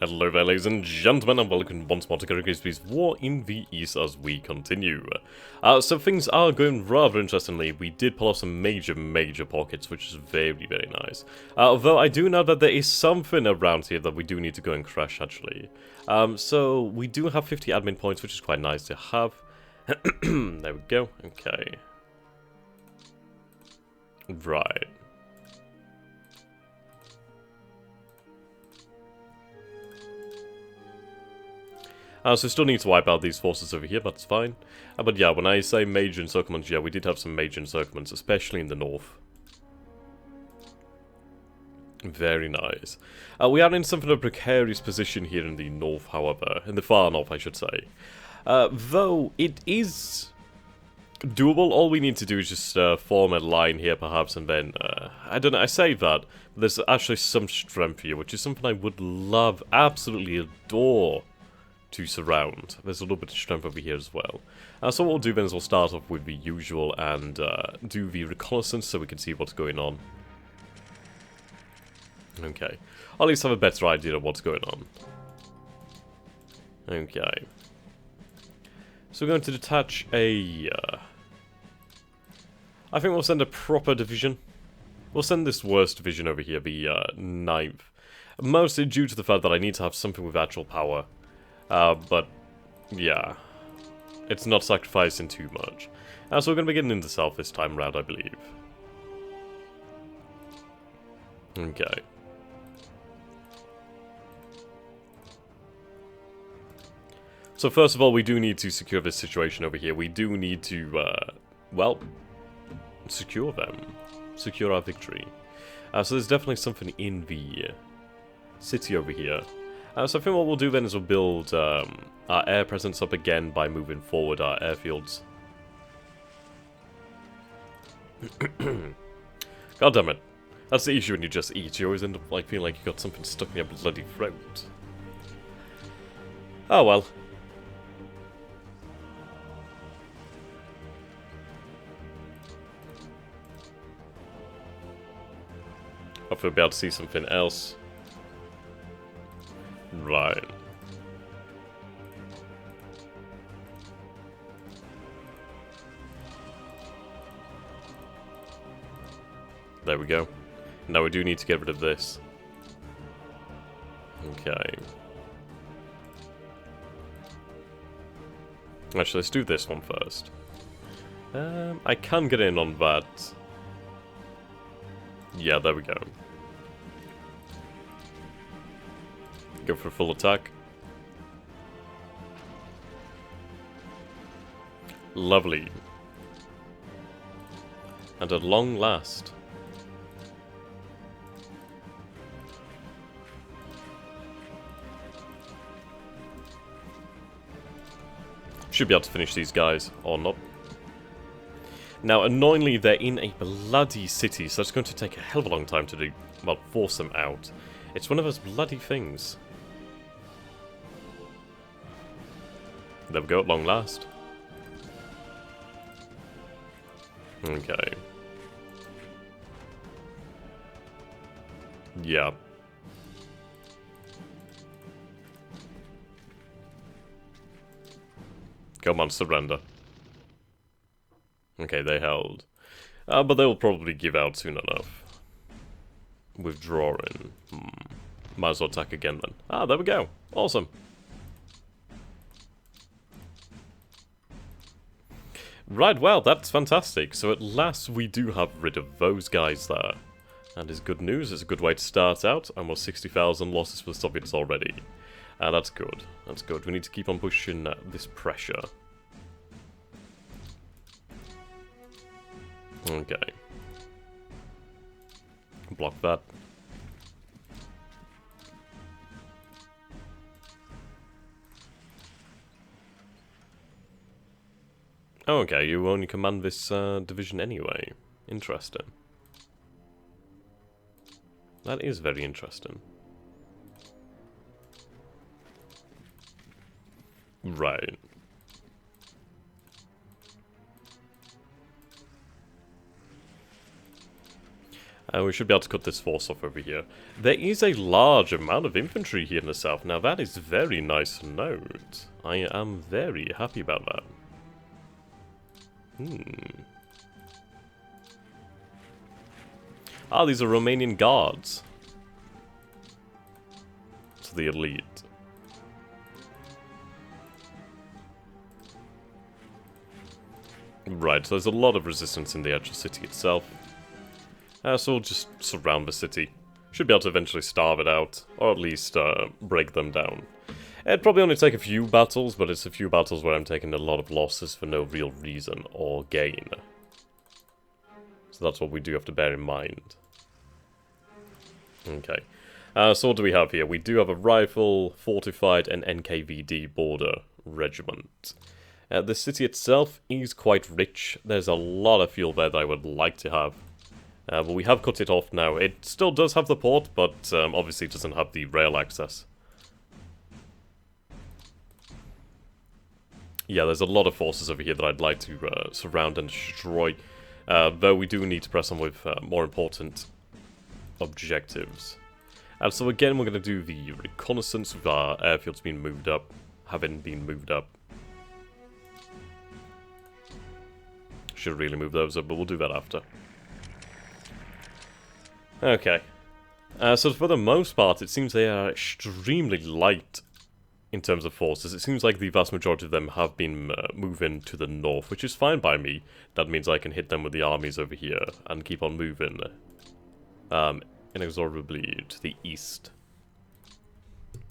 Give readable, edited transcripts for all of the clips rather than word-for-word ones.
Hello there, ladies and gentlemen, and welcome once more to Grigsby's War in the East as we continue. So things are going rather interestingly. We did pull off some major pockets, which is very nice. Although I do know that there is something around here that we do need to go and crash, actually. So we do have 50 admin points, which is quite nice to have. There we go. Okay. Right. So still need to wipe out these forces over here, that's fine. But yeah, when I say major encirclements, yeah, we did have some major encirclements, especially in the north. Very nice. We are in something of a precarious position here in the north, however. In the far north, I should say. Though, it is doable. All we need to do is just form a line here, perhaps, and then, I don't know, I say that, but there's actually some strength here, which is something I would love, absolutely adore to surround. There's a little bit of strength over here as well. So what we'll do then is we'll start off with the usual and do the reconnaissance so we can see what's going on. Okay. I'll at least have a better idea of what's going on. Okay. So we're going to detach a... I think we'll send a proper division. We'll send this worst division over here, the 9th. Mostly due to the fact that I need to have something with actual power. But, yeah, it's not sacrificing too much. So we're going to be getting into the south this time around, I believe. Okay. So first of all, we do need to secure this situation over here. We do need to, well, secure them. Secure our victory. So there's definitely something in the city over here. So I think what we'll do then is we'll build our air presence up again by moving forward our airfields. God damn it. That's the issue when you just eat. You always end up like feeling like you got something stuck in your bloody throat. Oh well. Hopefully we'll be able to see something else. Right. There we go. Now we do need to get rid of this. Okay. Actually, let's do this one first. I can get in on that. Yeah, there we go. Go for a full attack. Lovely. And at long last. Should be able to finish these guys, or not. Now, annoyingly, they're in a bloody city, so it's going to take a hell of a long time to do, well, force them out. It's one of those bloody things. There we go, at long last. Okay. Yeah. Come on, surrender. Okay, they held. But they'll probably give out soon enough. Withdrawing. Might as well attack again then. Ah, there we go. Awesome. Right, well, that's fantastic. So at last we do have rid of those guys there. And it's good news, it's a good way to start out. Almost 60,000 losses for the Soviets already. That's good, that's good. We need to keep on pushing this pressure. Okay. Block that. Oh, okay, you only command this division anyway. Interesting. That is very interesting. Right. We should be able to cut this force off over here. There is a large amount of infantry here in the south. Now that is very nice to note. I am very happy about that. Ah, these are Romanian guards. To the elite. Right, so there's a lot of resistance in the actual city itself. So we'll just surround the city. Should be able to eventually starve it out, or at least break them down. It'd probably only take a few battles, but it's a few battles where I'm taking a lot of losses for no real reason or gain. So that's what we do have to bear in mind. Okay. So what do we have here? We do have a rifle, fortified, and NKVD border regiment. The city itself is quite rich. There's a lot of fuel there that I would like to have. But we have cut it off now. It still does have the port, but obviously it doesn't have the rail access. Yeah, there's a lot of forces over here that I'd like to surround and destroy. Though we do need to press on with more important objectives. So again, we're going to do the reconnaissance with our airfields being moved up. Having been moved up. Should really move those up, but we'll do that after. Okay. So for the most part, it seems they are extremely light in terms of forces. It seems like the vast majority of them have been moving to the north, which is fine by me. That means I can hit them with the armies over here and keep on moving inexorably to the east,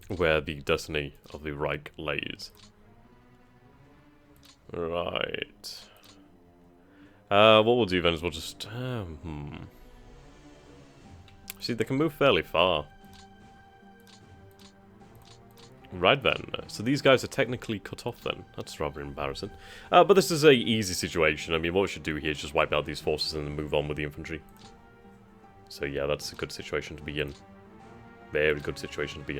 where the destiny of the Reich lays. Right. What we'll do then is we'll just... See, they can move fairly far. Right then. So these guys are technically cut off then. That's rather embarrassing. But this is a easy situation. I mean, what we should do here is just wipe out these forces and then move on with the infantry. So yeah, that's a good situation to be in. Very good situation to be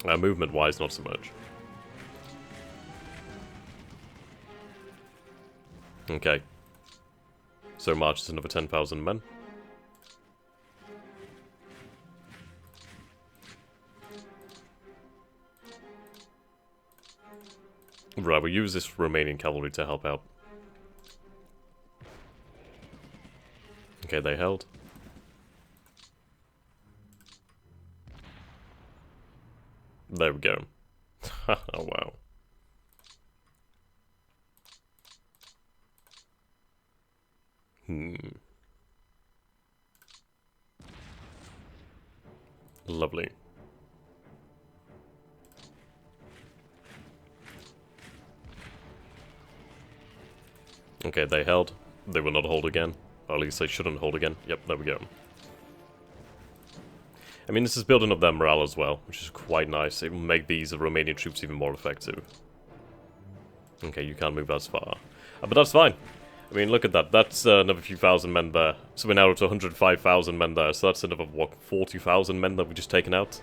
in. Movement-wise, not so much. Okay. So marches another 10,000 men. Right, we'll use this Romanian cavalry to help out. Okay, they held. There we go. Oh, wow. Lovely. Okay, they held. They will not hold again. Or at least they shouldn't hold again. Yep, there we go. I mean, this is building up their morale as well, which is quite nice. It will make these Romanian troops even more effective. Okay, you can't move as far. But that's fine. I mean, look at that. That's another few thousand men there. So we're now up to 105,000 men there. So that's another, what, 40,000 men that we've just taken out.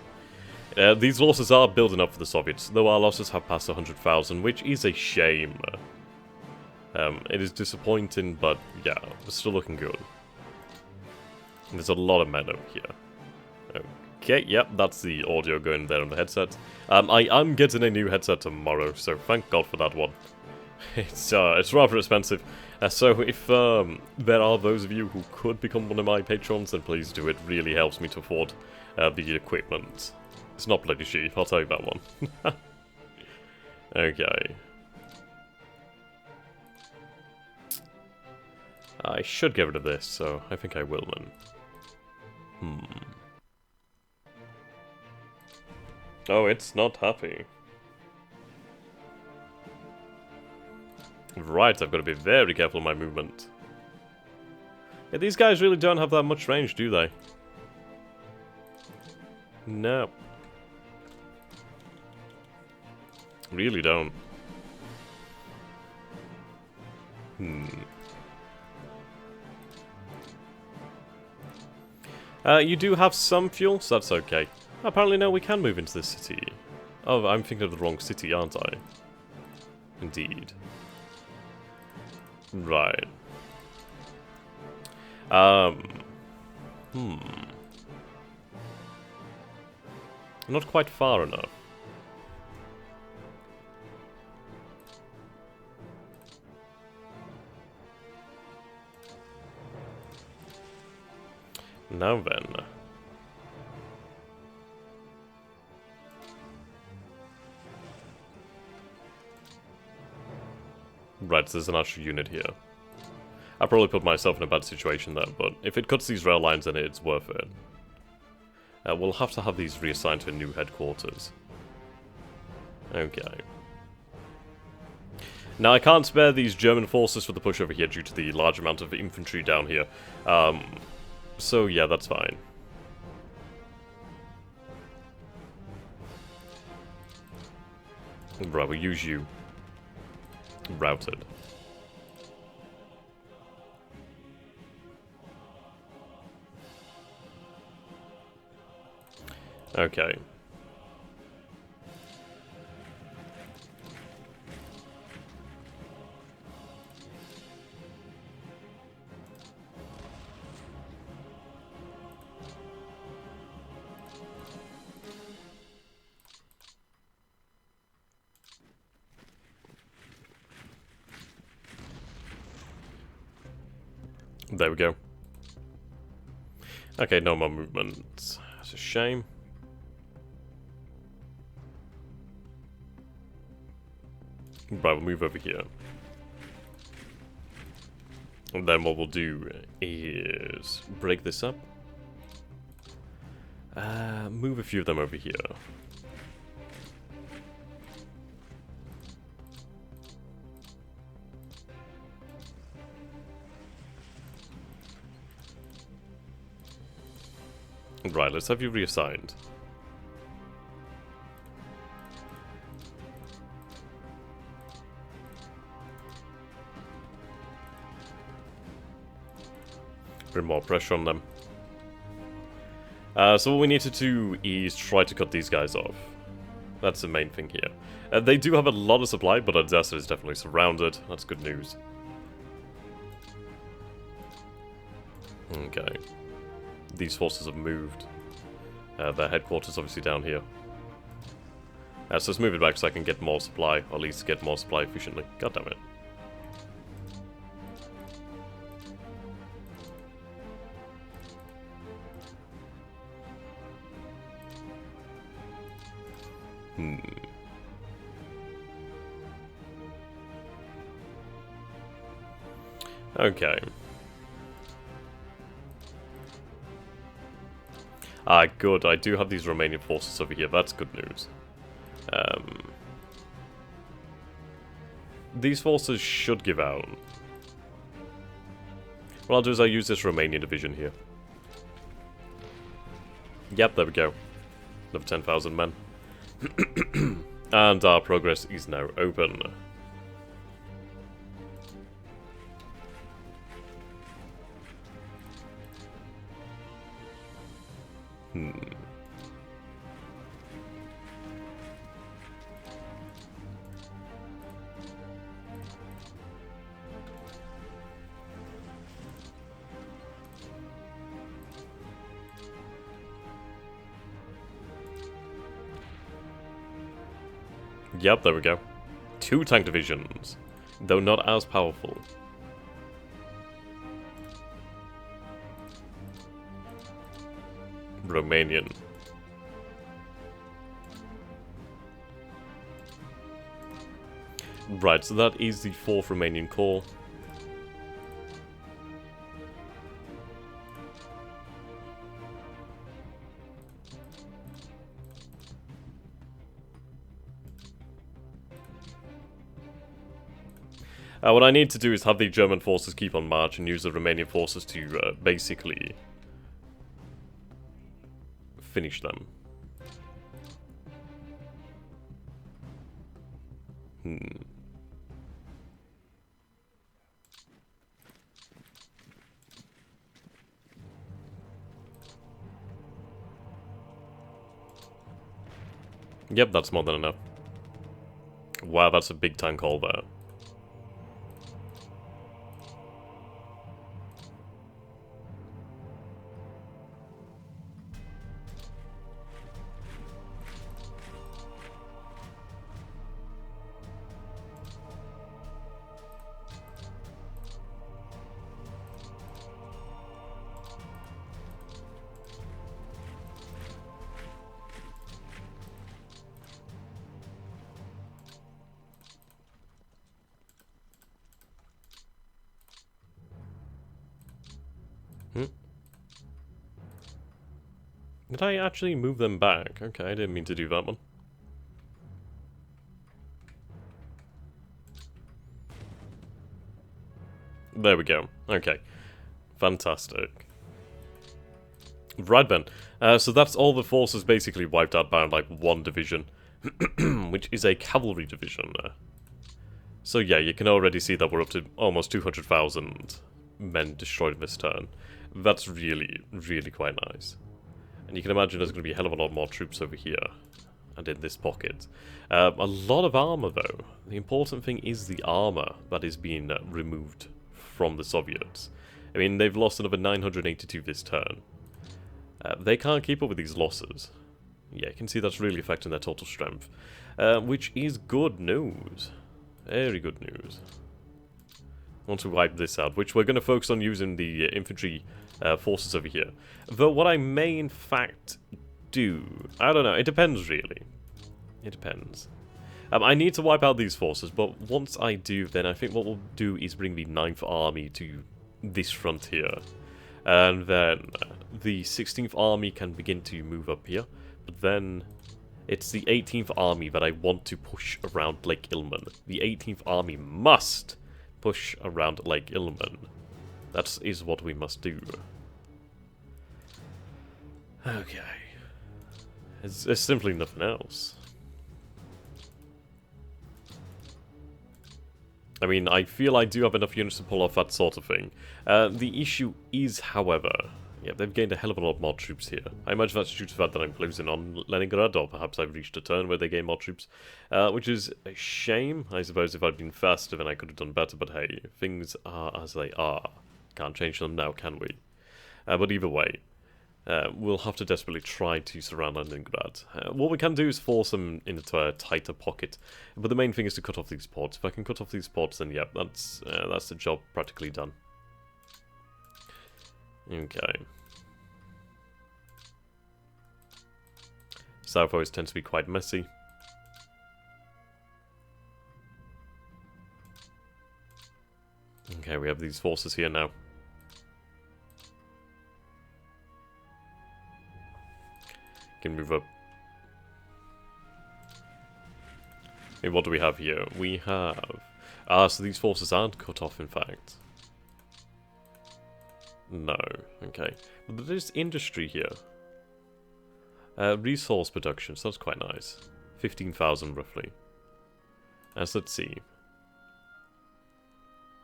These losses are building up for the Soviets, though our losses have passed 100,000, which is a shame. It is disappointing, but yeah, we're still looking good. And there's a lot of men over here. Okay, yep, that's the audio going there on the headset. I am getting a new headset tomorrow, so thank God for that one. It's rather expensive. So if there are those of you who could become one of my patrons, then please do. It really helps me to afford the equipment. It's not bloody cheap, I'll tell you that one. Okay. I should get rid of this, so I think I will then. Oh, it's not happy. Right, I've got to be very careful of my movement. Yeah, these guys really don't have that much range, do they? No. Really don't. You do have some fuel, so that's okay. Apparently now we can move into this city. Oh, I'm thinking of the wrong city, aren't I? Indeed. Right. Hmm. Not quite far enough. Now then. Right, there's an actual unit here. I probably put myself in a bad situation there, but if it cuts these rail lines, then it's worth it. We'll have to have these reassigned to a new headquarters. Okay. Now, I can't spare these German forces for the push over here due to the large amount of infantry down here. So yeah, that's fine. Right, we'll use you. Routed. Okay. There we go. Okay, no more movement. That's a shame. Right, we'll move over here. And then what we'll do is break this up. Move a few of them over here. Right, let's have you reassigned. Bring more pressure on them. So what we need to do is try to cut these guys off. That's the main thing here. They do have a lot of supply, but Odessa is definitely surrounded. That's good news. Okay. These forces have moved. Their headquarters obviously down here. So let's move it back so I can get more supply, or at least get more supply efficiently. God damn it. Okay. Good. I do have these Romanian forces over here. That's good news. These forces should give out. What I'll do is I'll use this Romanian division here. Yep, there we go. Another 10,000 men. And our progress is now open. Yep, there we go. 2 tank divisions, though not as powerful. Romanian. Right, so that is the 4th Romanian Corps. What I need to do is have the German forces keep on march and use the Romanian forces to basically finish them. Yep, that's more than enough. Wow, that's a big tank haul there. Did I actually move them back? Okay, I didn't mean to do that one. There we go. Okay. Fantastic. Right then. So that's all the forces basically wiped out by like one division. Which is a cavalry division. So yeah, you can already see that we're up to almost 200,000 men destroyed this turn. That's really, really quite nice. And you can imagine there's going to be a hell of a lot more troops over here. And in this pocket. A lot of armor though. The important thing is the armor that is being removed from the Soviets. I mean, they've lost another 982 this turn. They can't keep up with these losses. Yeah, you can see that's really affecting their total strength. Which is good news. Very good news. Once we wipe this out, which we're going to focus on using the infantry forces over here. Though what I may in fact do... I don't know, it depends really. It depends. I need to wipe out these forces, but once I do, then I think what we'll do is bring the 9th Army to this front here. And then the 16th Army can begin to move up here. But then it's the 18th Army that I want to push around Lake Ilmen. The 18th Army must push around Lake Ilmen. That is what we must do. Okay. There's simply nothing else. I mean, I feel I do have enough units to pull off that sort of thing. The issue is, however... Yeah, they've gained a hell of a lot more troops here. I imagine that's due to the fact that I'm closing on Leningrad, or perhaps I've reached a turn where they gain more troops. Which is a shame. I suppose if I'd been faster, then I could have done better, but hey, things are as they are. Can't change them now, can we? But either way, we'll have to desperately try to surround Leningrad. What we can do is force them into a tighter pocket, but the main thing is to cut off these ports. If I can cut off these ports, then yeah, that's the job practically done. Okay. South always tends to be quite messy. Okay, we have these forces here now. Can move up. Okay, what do we have here? We have... so these forces aren't cut off, in fact. No. Okay. But there's industry here. Resource production, so that's quite nice. 15,000 roughly. So let's see.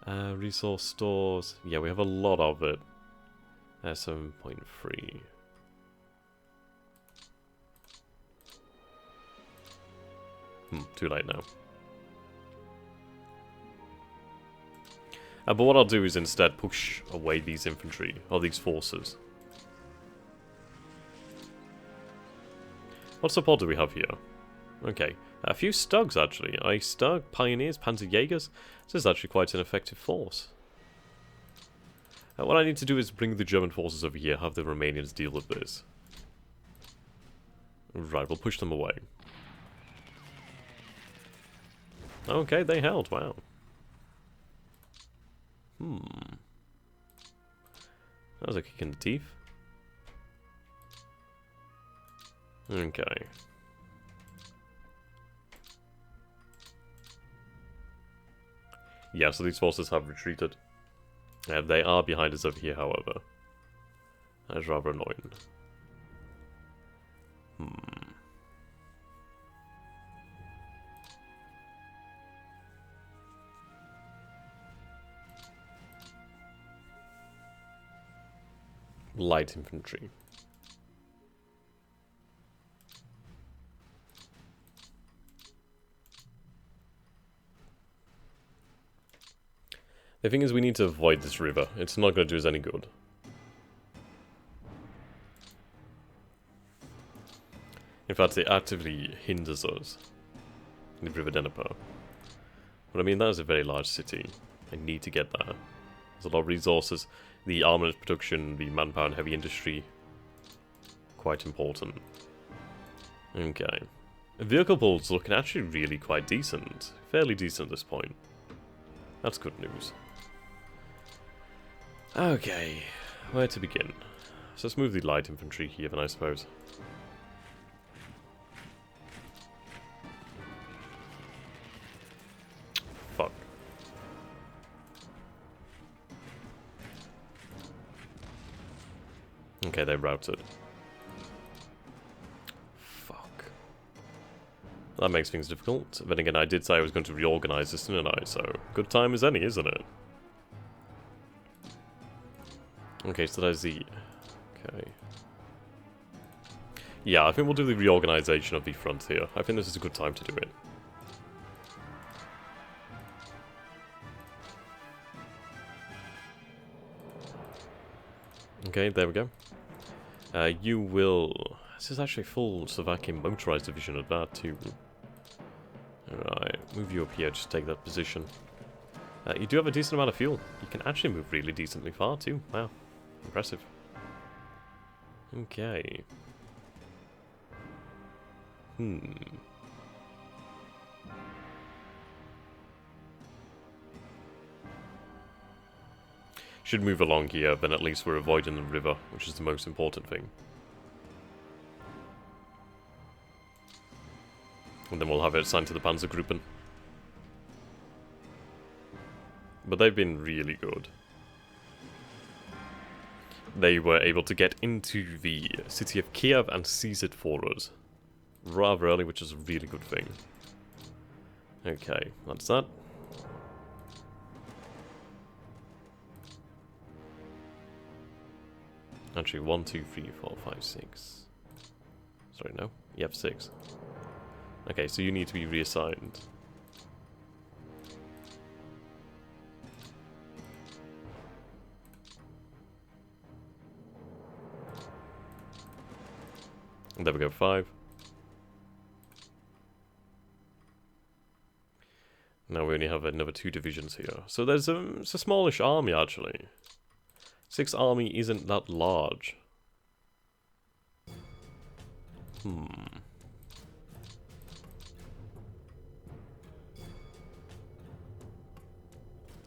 Resource stores. Yeah, we have a lot of it. 7.3. Too late now. But what I'll do is instead push away these infantry, or these forces. What support do we have here? Okay, a few Stugs actually. Ice Stug, Pioneers, Panzerjägers. This is actually quite an effective force. What I need to do is bring the German forces over here, have the Romanians deal with this. Right, we'll push them away. Okay, they held, wow. That was a kick in the teeth. Okay. Yeah, so these forces have retreated. They are behind us over here, however. That's rather annoying. Light infantry. The thing is, we need to avoid this river. It's not going to do us any good. In fact, it actively hinders us. The River Dnieper. But I mean, that is a very large city. I need to get there. There's a lot of resources. The armament production, the manpower and heavy industry. Quite important. Okay. Vehicle builds looking actually really quite decent. Fairly decent at this point. That's good news. Okay, where to begin? So let's move the light infantry here then, I suppose. Fuck. Okay, they routed. Fuck. That makes things difficult. Then again, I did say I was going to reorganize this, didn't I? So, good time as any, isn't it? Okay, so there's the... Okay. Yeah, I think we'll do the reorganization of the front here. I think this is a good time to do it. Okay, there we go. You will... This is actually a full Slovakian motorized division of that too. Alright, move you up here, just take that position. You do have a decent amount of fuel. You can actually move really decently far too. Wow, impressive. Okay. Should move along here, then at least we're avoiding the river, which is the most important thing. And then we'll have it assigned to the Panzergruppen. But they've been really good. They were able to get into the city of Kiev and seize it for us rather early, which is a really good thing. Okay, that's that. Actually, 1, 2, 3, 4, 5, 6. Sorry, no. You have 6. Okay, so you need to be reassigned. And there we go, 5. Now we only have another 2 divisions here. So there's it's a smallish army, actually. 6 army isn't that large.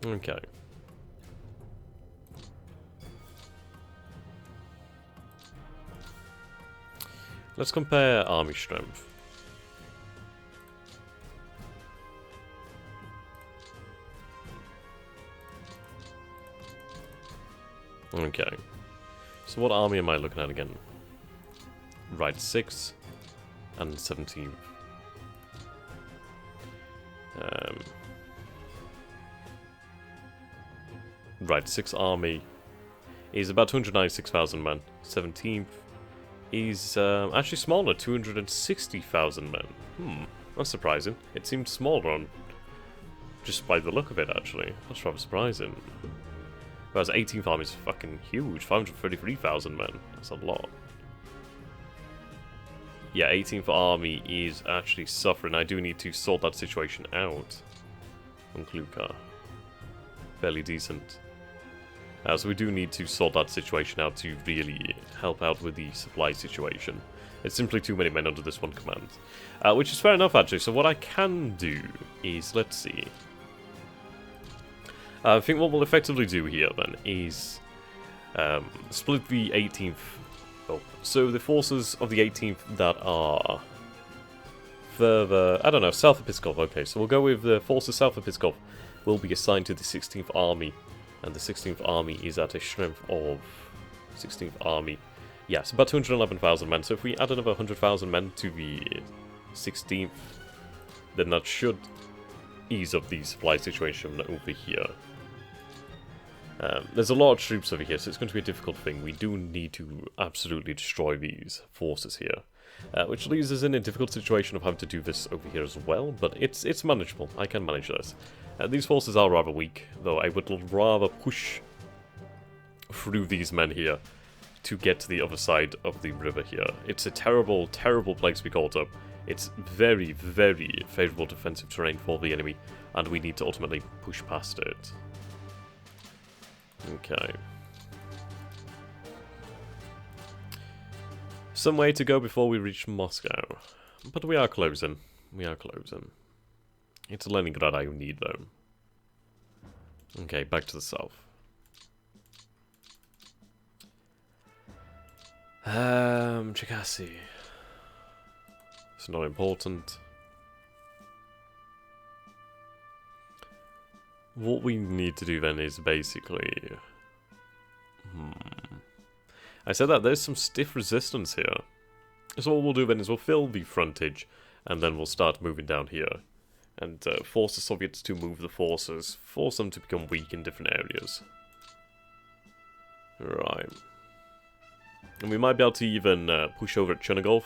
Okay. Let's compare army strength. Okay. So what army am I looking at again? Right, 6 and 17th. Right, 6 army is about 296,000 men. 17th is actually smaller, 260,000 men. That's surprising. It seemed smaller on just by the look of it, actually. That's rather surprising. Whereas 18th army is fucking huge, 533,000 men. That's a lot. Yeah, 18th army is actually suffering. I do need to sort that situation out. On Kluka. Fairly decent. So we do need to sort that situation out to really help out with the supply situation. It's simply too many men under this one command. Which is fair enough, actually. So what I can do is, let's see. I think what we'll effectively do here, then, is split the 18th up. So the forces of the 18th that are further, I don't know, south of Pskov. Okay, so we'll go with the forces south of Pskov will be assigned to the 16th Army. And the 16th Army is at a strength of 16th Army. Yes, about 211,000 men. So if we add another 100,000 men to the 16th, then that should ease up the supply situation over here. There's a lot of troops over here, so it's going to be a difficult thing. We do need to absolutely destroy these forces here. Which leaves us in a difficult situation of having to do this over here as well, but it's manageable. I can manage this. These forces are rather weak, though I would rather push through these men here to get to the other side of the river here. It's a terrible, terrible place to be caught up. It's very, very favourable defensive terrain for the enemy, and we need to ultimately push past it. Okay. Some way to go before we reach Moscow. But we are closing. We are closing. It's Leningrad I need, though. Okay, back to the south. Chikasi. It's not important. What we need to do then is basically... I said that there's some stiff resistance here. So what we'll do then is we'll fill the frontage, and then we'll start moving down here. And force the Soviets to move the forces, force them to become weak in different areas. Right. And we might be able to even push over at Chernigov,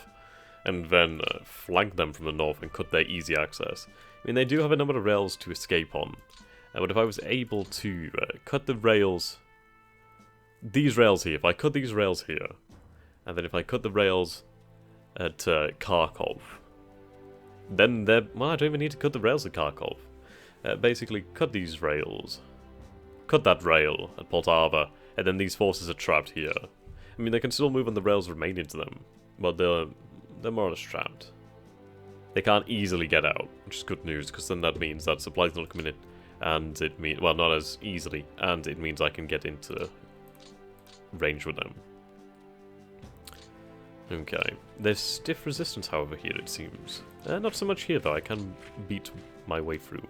and then flank them from the north and cut their easy access. I mean, they do have a number of rails to escape on. But if I was able to cut the rails... These rails here, if I cut these rails here, and then if I cut the rails at Kharkov, then they're... Well, I don't even need to cut the rails at Kharkov. Basically, cut these rails. Cut that rail at Poltava, and then these forces are trapped here. I mean, they can still move on the rails remaining to them, but they're more or less trapped. They can't easily get out, which is good news, because then that means that supplies not coming in, and it means, well, not as easily, and it means I can get into range with them. Okay, there's stiff resistance, however, here it seems. Not so much here, though. I can beat my way through.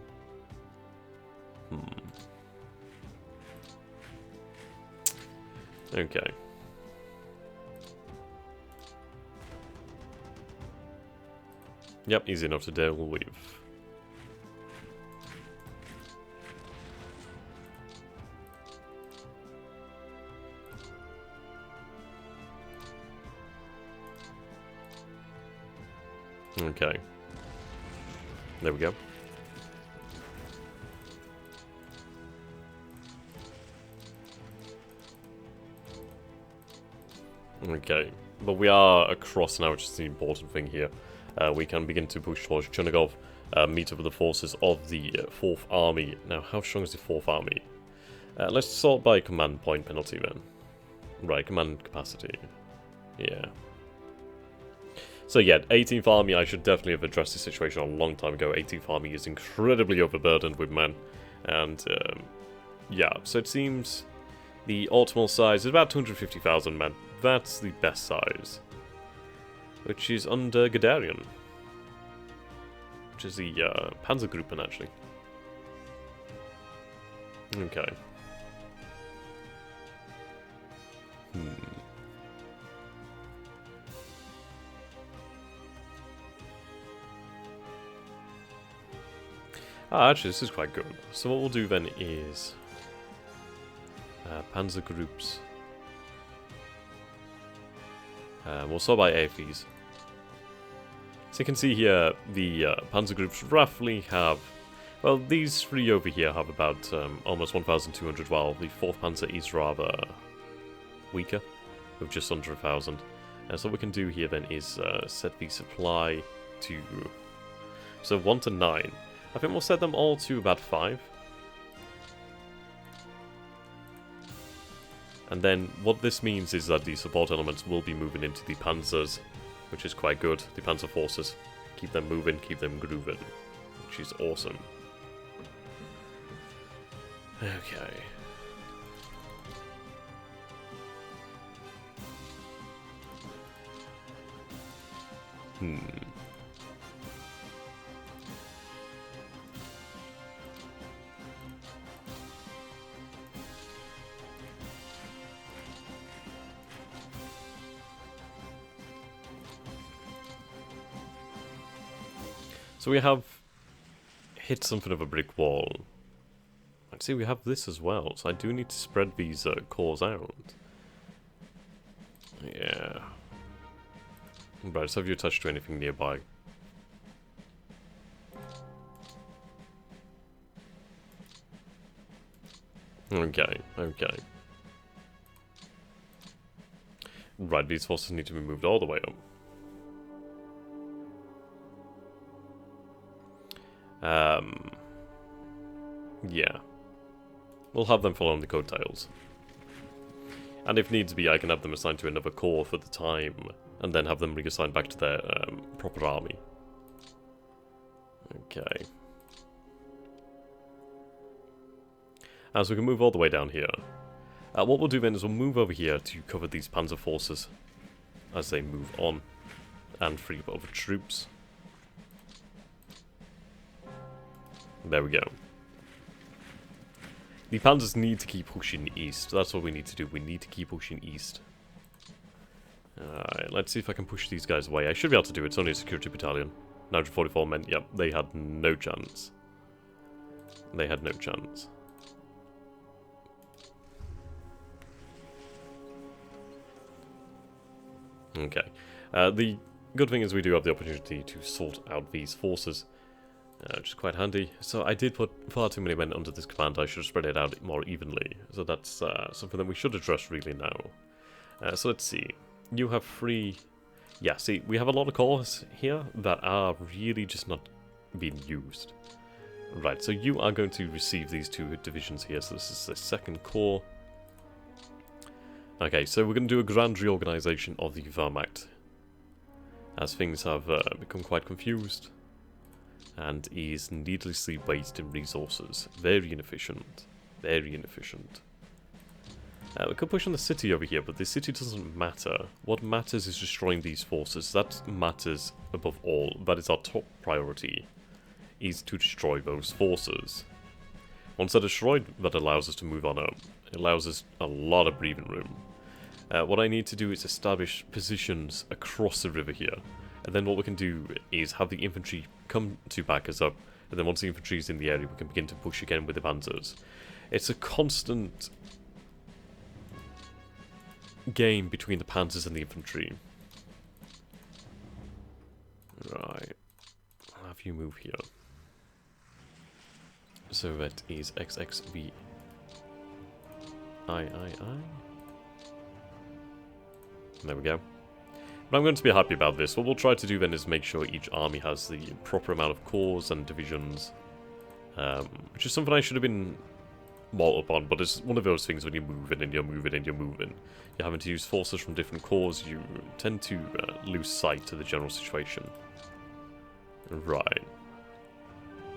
Okay. Yep, easy enough to deal with. Okay. There we go. Okay. But we are across now, which is the important thing here. We can begin to push towards Chernigov, meet up with the forces of the 4th Army. Now, how strong is the 4th Army? Let's sort by command point penalty then. Right, command capacity. Yeah. So yeah, 18th Army, I should definitely have addressed this situation a long time ago. 18th Army is incredibly overburdened with men. And, yeah, so it seems the optimal size is about 250,000 men. That's the best size. Which is under Guderian. Which is the Panzergruppen, actually. Okay. Ah, actually, this is quite good. So what we'll do then is... Panzer groups. We'll sort by AFEs. So you can see here, the Panzer groups roughly have... Well, these three over here have about almost 1,200, while the 4th Panzer is rather weaker, with just under 1,000. So what we can do here then is set the supply to... So 1 to 9. I think we'll set them all to about 5. And then what this means is that the support elements will be moving into the panzers, which is quite good. The panzer forces. Keep them moving, keep them grooving, which is awesome. Okay. So we have hit something of a brick wall. I see we have this as well, so I do need to spread these cores out. Yeah. Right, so have you touched to anything nearby? Okay, okay. Right, these forces need to be moved all the way up. Yeah. We'll have them follow on the coattails. And if needs be, I can have them assigned to another corps for the time, and then have them reassigned back to their proper army. Okay. As we can move all the way down here. What we'll do then is we'll move over here to cover these panzer forces. as they move on and free up other troops. There we go. The panzers need to keep pushing east. That's what we need to do. We need to keep pushing east. Alright, let's see if I can push these guys away. I should be able to do it. It's only a security battalion. 944 men. Yep, they had no chance. They had no chance. Okay. The good thing is we do have the opportunity to sort out these forces, which is quite handy. So I did put far too many men under this command. I should have spread it out more evenly. So that's something that we should address really now. So let's see. You have 3... Yeah, see, we have a lot of corps here that are really just not being used. Right, so you are going to receive these 2 divisions here. So this is the 2nd Corps. Okay, so we're going to do a grand reorganization of the Wehrmacht, as things have become quite confused and is needlessly wasting resources. Very inefficient. Very inefficient. We could push on the city over here, but the city doesn't matter. What matters is destroying these forces. That matters above all. That is our top priority, is to destroy those forces. Once they're destroyed, that allows us to move on up. It allows us a lot of breathing room. What I need to do is establish positions across the river here. And then what we can do is have the infantry come to back us up. And then once the infantry is in the area, we can begin to push again with the panzers. It's a constant game between the panzers and the infantry. Right. I'll have you move here. So that is XXV. There we go. But I'm going to be happy about this. What we'll try to do then is make sure each army has the proper amount of corps and divisions. Which is something I should have been more up on, but it's one of those things when you're moving and you're moving and you're moving. You're having to use forces from different corps, you tend to lose sight of the general situation. Right.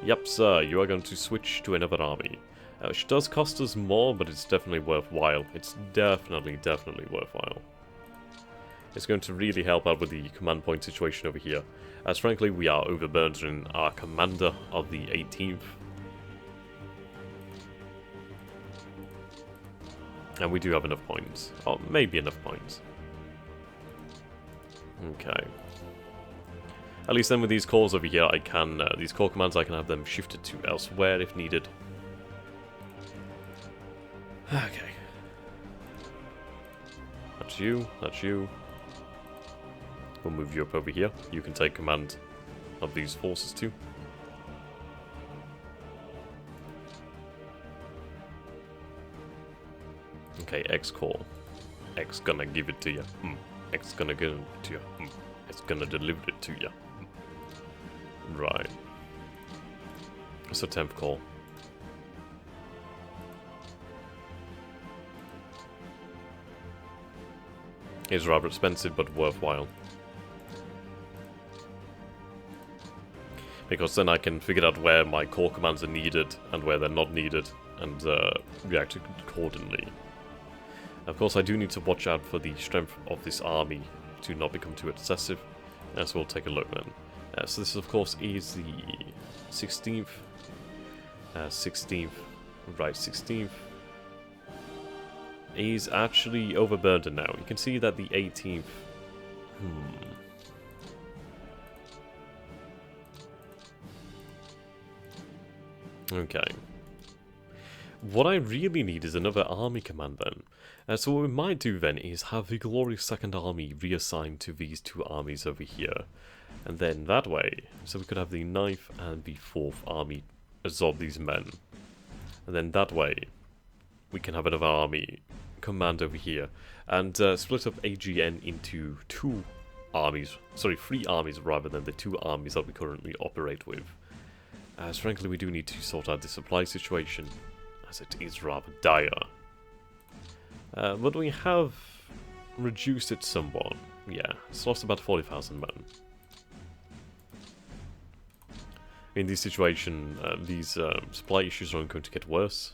Yep, sir, you are going to switch to another army. Which does cost us more, but it's definitely worthwhile. It's definitely worthwhile. It's going to really help out with the command point situation over here. As frankly, we are overburdening our commander of the 18th. And we do have enough points. Or maybe enough points. Okay. At least then with these corps over here, I can, these corps commands, I can have them shifted to elsewhere if needed. Okay. That's you, that's you. We'll move you up over here. You can take command of these forces too. Okay, X Corps. X gonna give it to you. X gonna give it to you. It's gonna deliver it to you. Right. So 10th Corps. It's rather expensive, but worthwhile. Because then I can figure out where my corps commands are needed and where they're not needed, and react accordingly. Of course, I do need to watch out for the strength of this army to not become too excessive. So we'll take a look then. So this, of course, is the 16th. 16th. Right, 16th. Is actually overburdened now. You can see that the 18th... Okay. What I really need is another army command then. So what we might do then is have the glorious 2nd Army reassigned to these 2 armies over here. And then that way, so we could have the 9th and the 4th Army absorb these men. And then that way, we can have another army command over here. And split up AGN into 2 armies, sorry, 3 armies rather than the 2 armies that we currently operate with. As frankly, we do need to sort out the supply situation, as it is rather dire. But we have reduced it somewhat. Yeah, it's lost about 40,000 men. In this situation, these supply issues are going to get worse.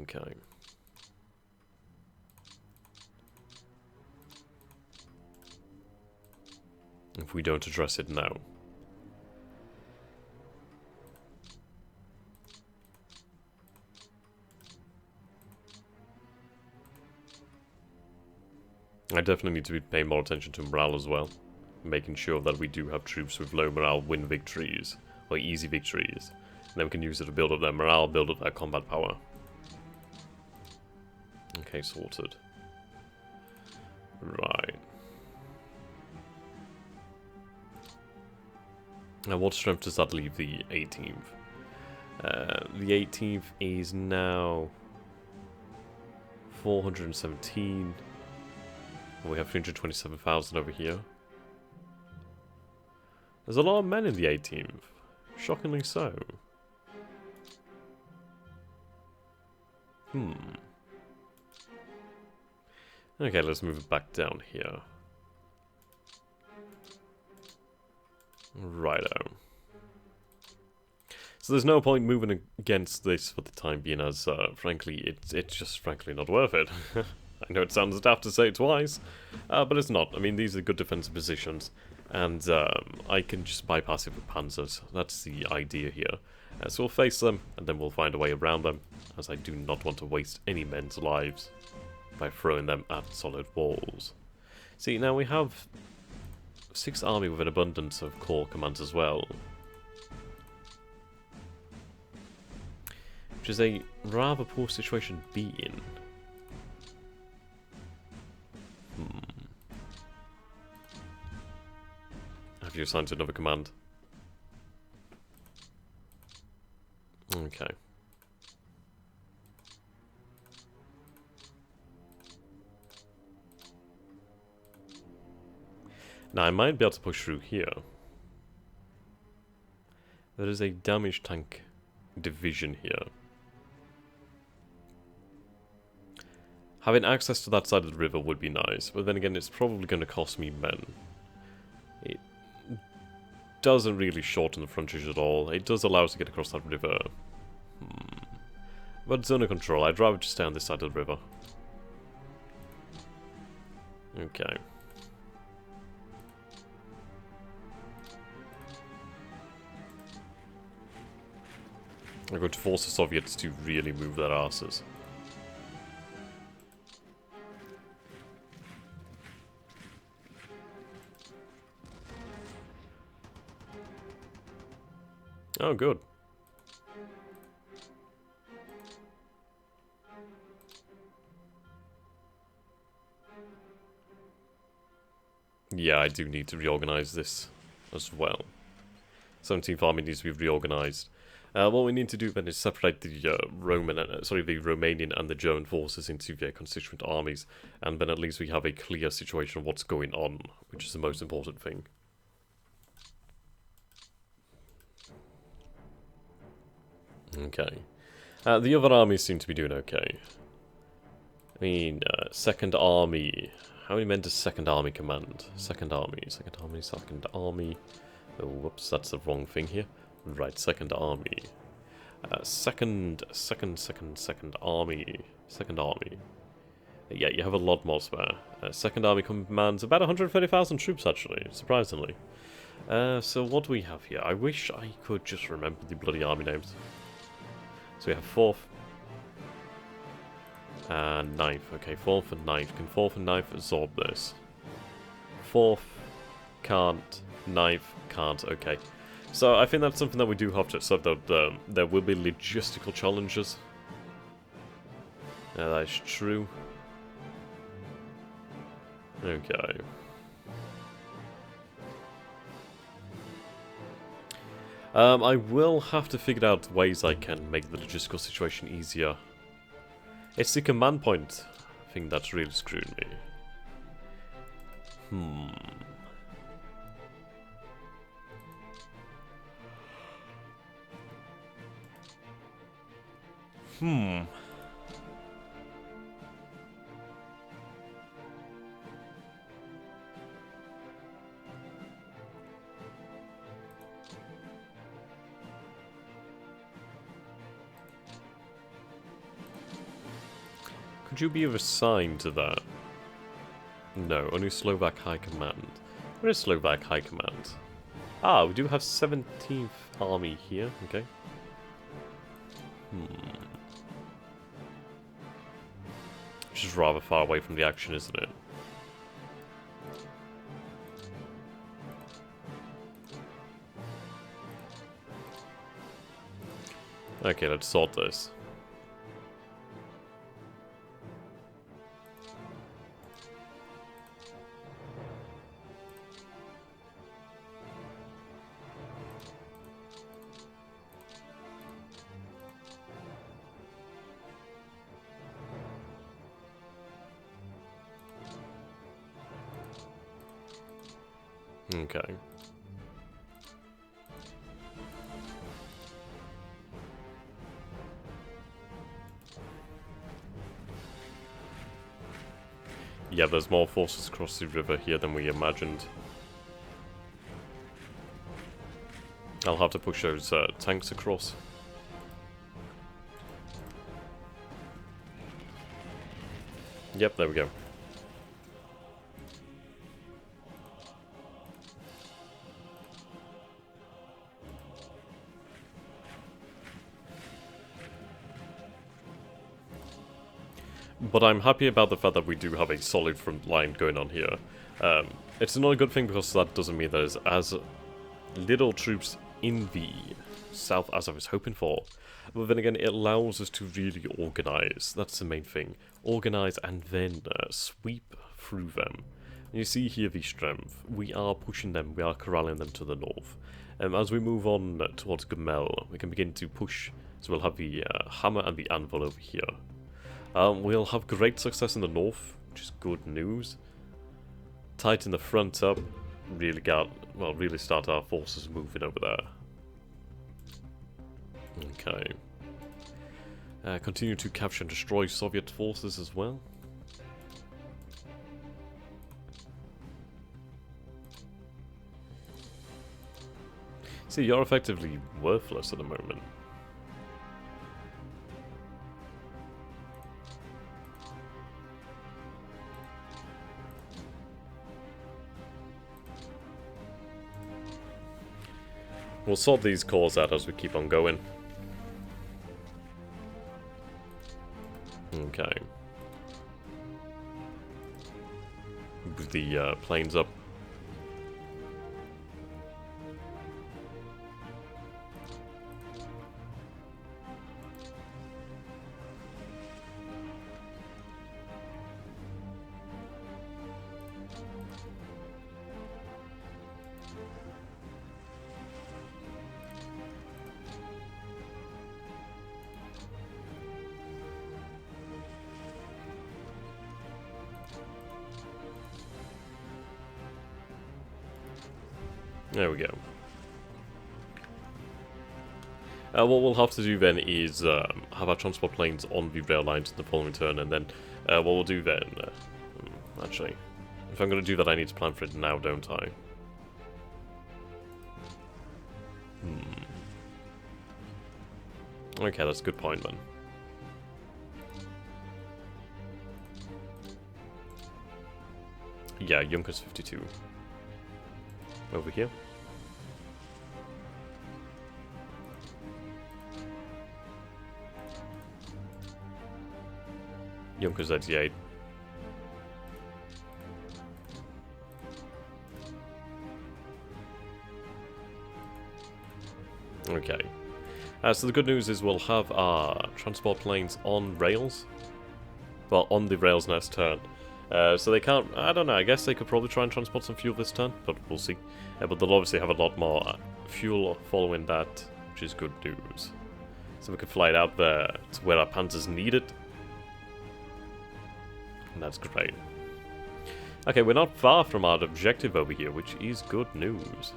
Okay. if we don't address it now. I definitely need to be paying more attention to morale as well. Making sure that we do have troops with low morale win victories, or easy victories. And then we can use it to build up their morale, build up their combat power. Okay, sorted. Right. Now what strength does that leave the 18th? The 18th is now 417. We have 327,000 over here. There's a lot of men in the 18th. Shockingly so. Okay, let's move it back down here. Righto. So there's no point moving against this for the time being, as frankly, it's just frankly not worth it. I know it sounds daft to say it twice, but it's not. I mean, these are good defensive positions, and I can just bypass it with panzers. That's the idea here. So we'll face them, and then we'll find a way around them, as I do not want to waste any men's lives by throwing them at solid walls. See, now we have 6th Army with an abundance of corps commands as well, which is a rather poor situation to be in. Have you assigned to another command? Okay. Now I might be able to push through here. There is a damaged tank division here. Having access to that side of the river would be nice, but then again it's probably going to cost me men. It doesn't really shorten the frontage at all. It does allow us to get across that river. But it's under control. I'd rather just stay on this side of the river. Okay. I'm going to force the Soviets to really move their asses. Oh, good. Yeah, I do need to reorganize this as well. 17th Army needs to be reorganized. What we need to do then is separate the Romanian and the German forces into their constituent armies, and then at least we have a clear situation of what's going on, which is the most important thing. Okay. The other armies seem to be doing okay. I mean, 2nd Army. How many men does 2nd Army command? 2nd Army, 2nd Army, 2nd Army. Oh, whoops, that's the wrong thing here. Right, 2nd Army. 2nd Army. 2nd Army. Yeah, you have a lot more spare. 2nd Army commands about 130,000 troops, actually, surprisingly. So what do we have here? I wish I could just remember the bloody army names. So we have 4th and 9th. Okay, 4th and 9th. Can 4th and 9th absorb this? 4th can't. 9th can't. Okay. So I think that's something that we do have to accept, that there will be logistical challenges. Yeah, that is true. Okay. I will have to figure out ways I can make the logistical situation easier. It's the command point thing that's really screwed me. Could you be assigned to that? No, only Slovak High Command. Where is Slovak High Command? Ah, we do have 17th Army here, okay. Which is rather far away from the action, isn't it? Okay, let's sort this. Okay. Yeah, there's more forces across the river here than we imagined. I'll have to push those tanks across. Yep, there we go. But I'm happy about the fact that we do have a solid front line going on here. It's not a good thing because that doesn't mean there's as little troops in the south as I was hoping for. But then again, it allows us to really organize. That's the main thing. Organize and then sweep through them. And you see here the strength. We are pushing them. We are corralling them to the north. As we move on towards Gamel, we can begin to push. So we'll have the hammer and the anvil over here. We'll have great success in the north, which is good news. Tighten the front up. Really start our forces moving over there. Okay. Continue to capture and destroy Soviet forces as well. See, you're effectively worthless at the moment. We'll sort these cores out as we keep on going. Okay. Move the planes up. There we go. What we'll have to do then is have our transport planes on the rail lines in the following turn, and then what we'll do then... actually, if I'm going to do that, I need to plan for it now, don't I? Okay, that's a good point then. Yeah, Junkers 52. Over here. Junkers 88. Okay. So the good news is we'll have our transport planes on rails. Well, on the rails next turn. So they can't, I don't know, I guess they could probably try and transport some fuel this turn, but we'll see. But they'll obviously have a lot more fuel following that, which is good news. So we can fly it out there to where our panzers need it. And that's great. Okay, we're not far from our objective over here, which is good news.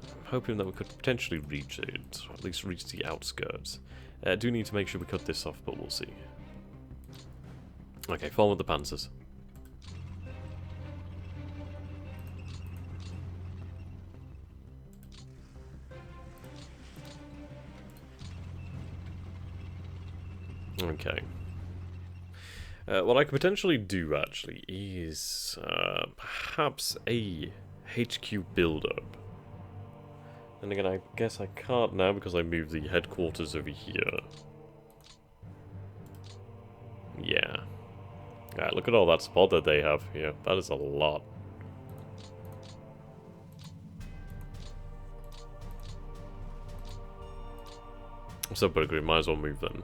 I'm hoping that we could potentially reach it, or at least reach the outskirts. I do need to make sure we cut this off, but we'll see. Okay, forward the panzers. Okay. What I could potentially do, actually, is perhaps a HQ build-up. And again, I guess I can't now because I moved the headquarters over here. Yeah. Alright, look at all that spot that they have here. That is a lot. So, but agree, might as well move then.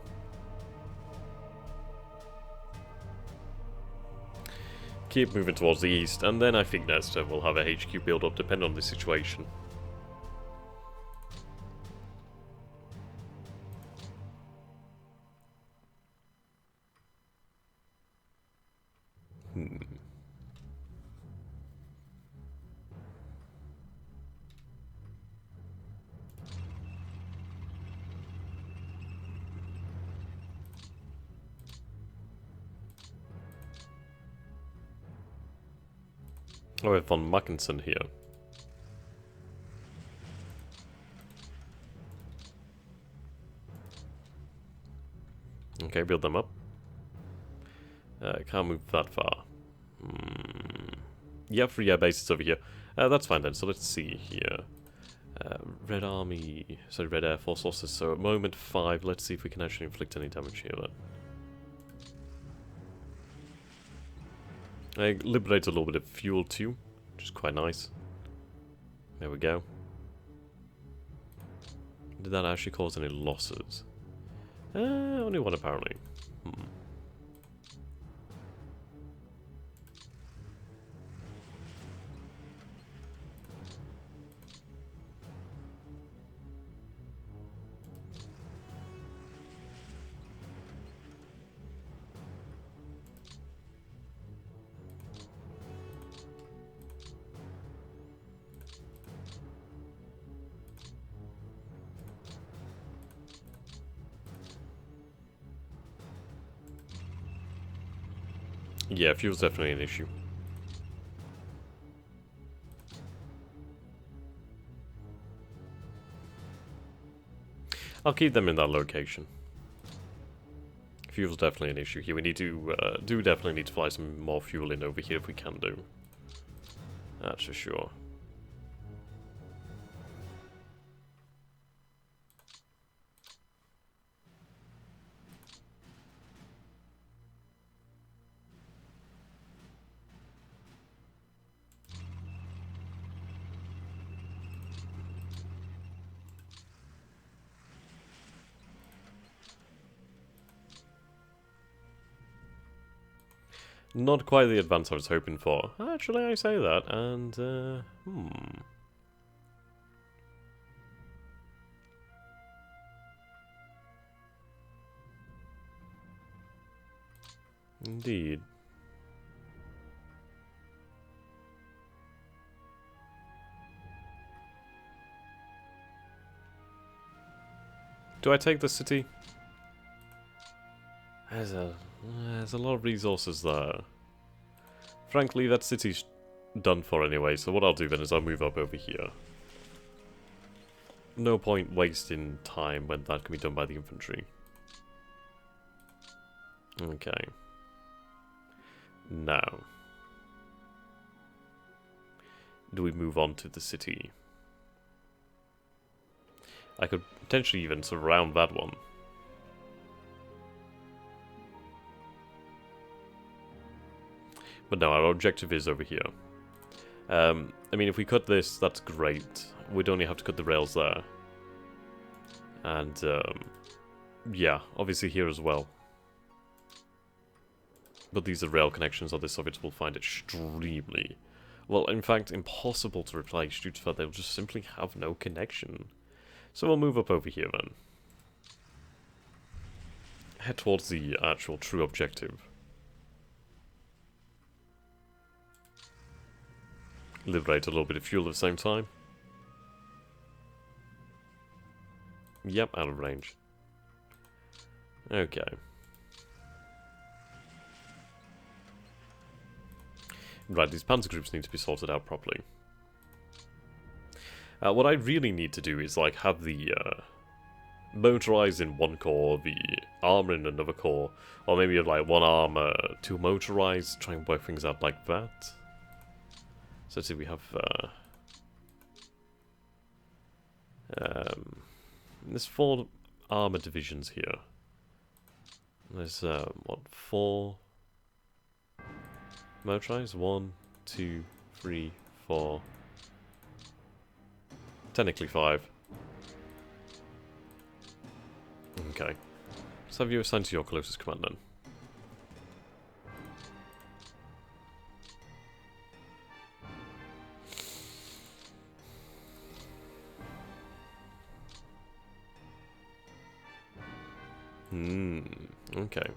Keep moving towards the east, and then I think next turn we'll have a HQ build-up, depending on the situation. Oh, we have von Mackensen here. Okay, build them up. Can't move that far. Yeah, 3 air bases over here. That's fine then, so let's see here. Red Army, sorry, Red Air Force losses, so at moment 5, let's see if we can actually inflict any damage here then. I liberated a little bit of fuel too, which is quite nice. There we go. Did that actually cause any losses? Only one apparently. Yeah, fuel's definitely an issue. I'll keep them in that location. Fuel's definitely an issue here. We need to, definitely need to fly some more fuel in over here if we can do. That's for sure. Not quite the advance I was hoping for. Actually, I say that, and, Indeed. Do I take the city? There's a lot of resources there. Frankly, that city's done for anyway, so what I'll do then is I'll move up over here. No point wasting time when that can be done by the infantry. Okay. Now. Do we move on to the city? I could potentially even surround that one. But no, our objective is over here. I mean, if we cut this, that's great. We'd only have to cut the rails there. And, yeah, obviously here as well. But these are rail connections that the Soviets will find extremely... well, in fact, impossible to replace due to that they'll just simply have no connection. So we'll move up over here then. Head towards the actual true objective. Liberate a little bit of fuel at the same time. Yep, out of range. Okay. Right, these panzer groups need to be sorted out properly. What I really need to do is, like, have the motorized in one core, the armor in another core, or maybe like one armor, two motorized, try and work things out like that. So let's see, we have there's 4 armor divisions here. There's what, 4 motorized? 1, 2, 3, 4. Technically 5. Okay. Let's have you assigned to your closest command then. Okay.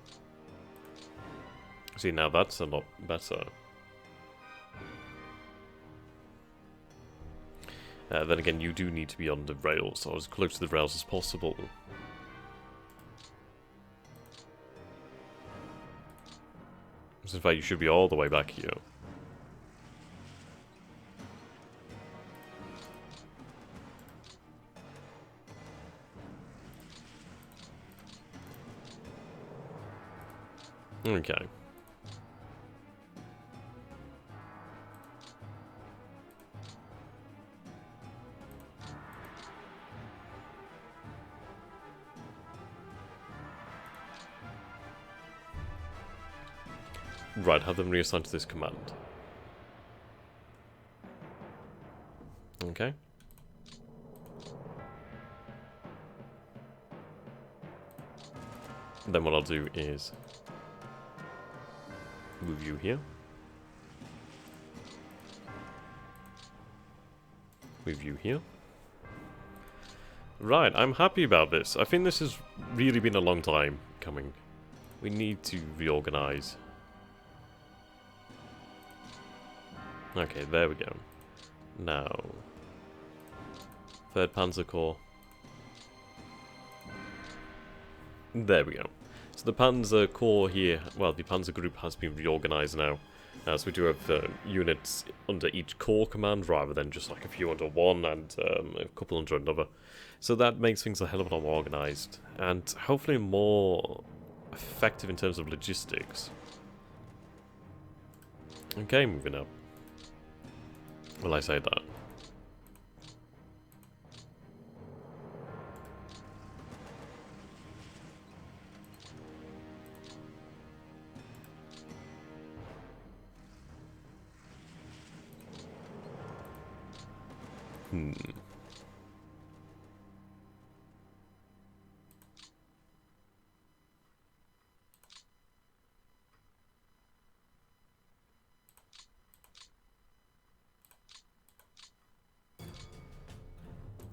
See, now that's a lot better. Then again, you do need to be on the rails, or as close to the rails as possible. So in fact, you should be all the way back here. Okay. Right, have them reassigned to this command. Okay. Then what I'll do is move you here. Move you here. Right, I'm happy about this. I think this has really been a long time coming. We need to reorganize. Okay, there we go. Now, 3rd Panzer Corps. There we go. So the Panzer Corps here, well, the Panzer Group has been reorganized now. So we do have units under each core command rather than just like a few under one and a couple under another. So that makes things a hell of a lot more organized and hopefully more effective in terms of logistics. Okay, moving up. Will I say that?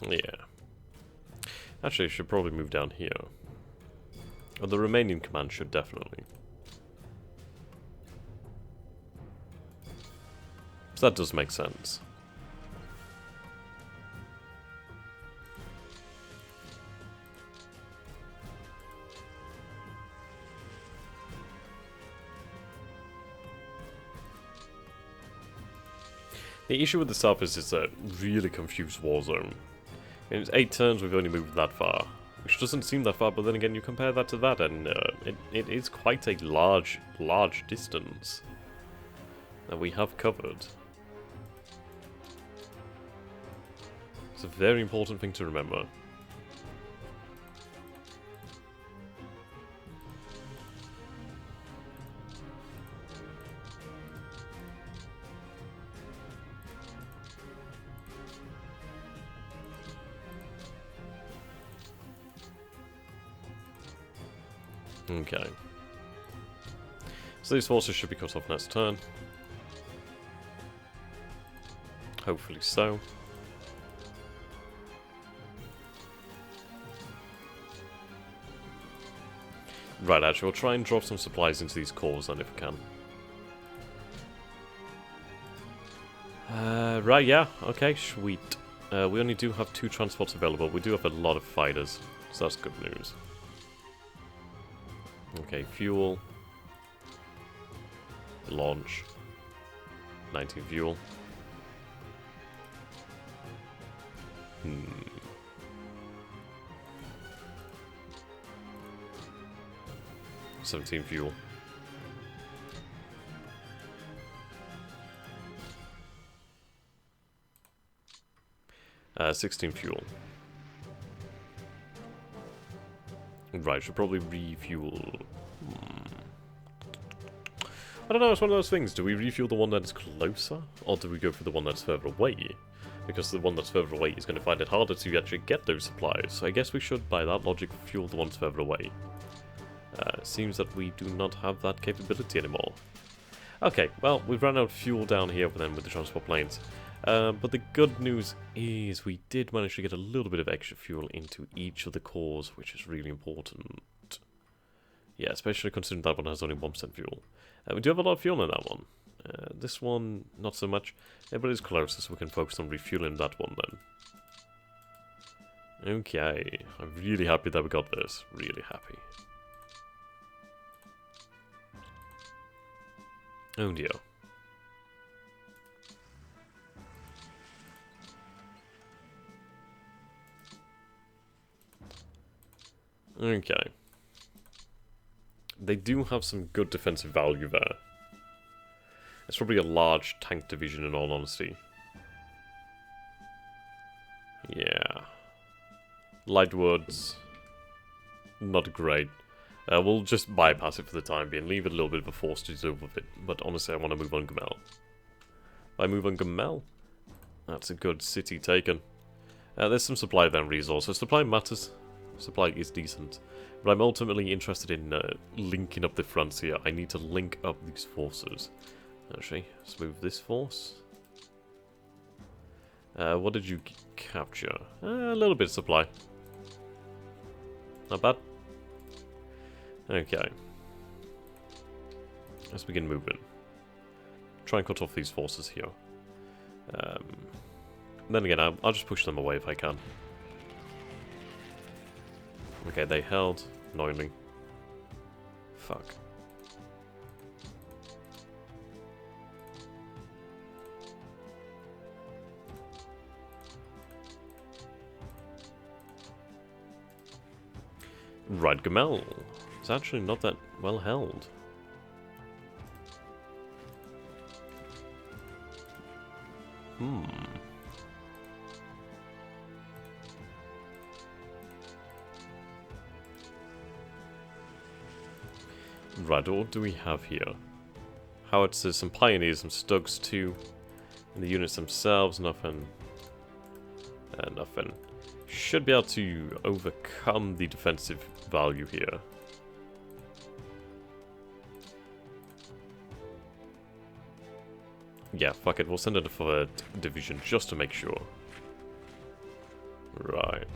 Yeah. Actually, I should probably move down here. Well, the remaining command should definitely. So that does make sense. The issue with the South is it's a really confused war zone. In 8 turns we've only moved that far, which doesn't seem that far, but then again you compare that to that and it is quite a large distance that we have covered. It's a very important thing to remember. Okay. So these forces should be cut off next turn. Hopefully so. Right, actually, we'll try and drop some supplies into these cores then if we can. Right, yeah, okay, sweet. We only do have 2 transports available. We do have a lot of fighters, so that's good news. Okay, fuel. Launch. 19 fuel. 17 fuel. 16 fuel. Right, should probably refuel. I don't know, it's one of those things. Do we refuel the one that's closer? Or do we go for the one that's further away? Because the one that's further away is going to find it harder to actually get those supplies. So I guess we should, by that logic, fuel the ones further away. Seems that we do not have that capability anymore. Okay, well, we've run out of fuel down here then with the transport planes. But the good news is we did manage to get a little bit of extra fuel into each of the cores, which is really important. Yeah, especially considering that one has only 1% fuel. We do have a lot of fuel in that one. This one, not so much. But it's closer, so we can focus on refueling that one then. Okay, I'm really happy that we got this. Really happy. Oh dear. Okay. They do have some good defensive value there. It's probably a large tank division in all honesty. Yeah. Light woods. Not great. We'll just bypass it for the time being, leave it a little bit of a force to deal with it. But honestly, I want to move on Gamel. If I move on Gamel, that's a good city taken. There's some supply then resources. Supply matters. Supply is decent. But I'm ultimately interested in linking up the fronts here. I need to link up these forces. Actually, let's move this force. What did you capture? A little bit of supply. Not bad. Okay. Let's begin moving. Try and cut off these forces here. Then again, I'll just push them away if I can. Okay, they held. Annoyingly. Fuck. Right, Gamel. It's actually not that well held. Right, what do we have here? Howitzers, some pioneers, some stugs too. And the units themselves, nothing. Nothing. Should be able to overcome the defensive value here. Yeah, fuck it, we'll send in a third division just to make sure. Right.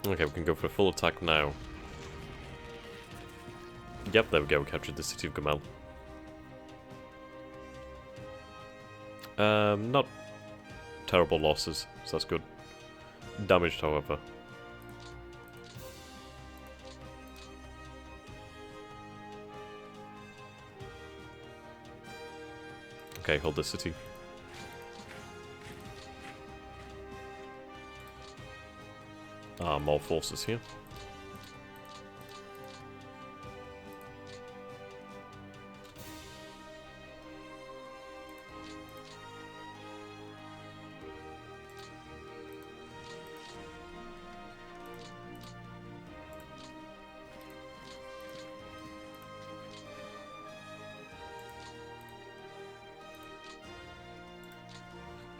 Okay, we can go for a full attack now. Yep, there we go, we captured the city of Gamel. Not terrible losses, so that's good. Damaged, however. Okay, hold the city. More forces here.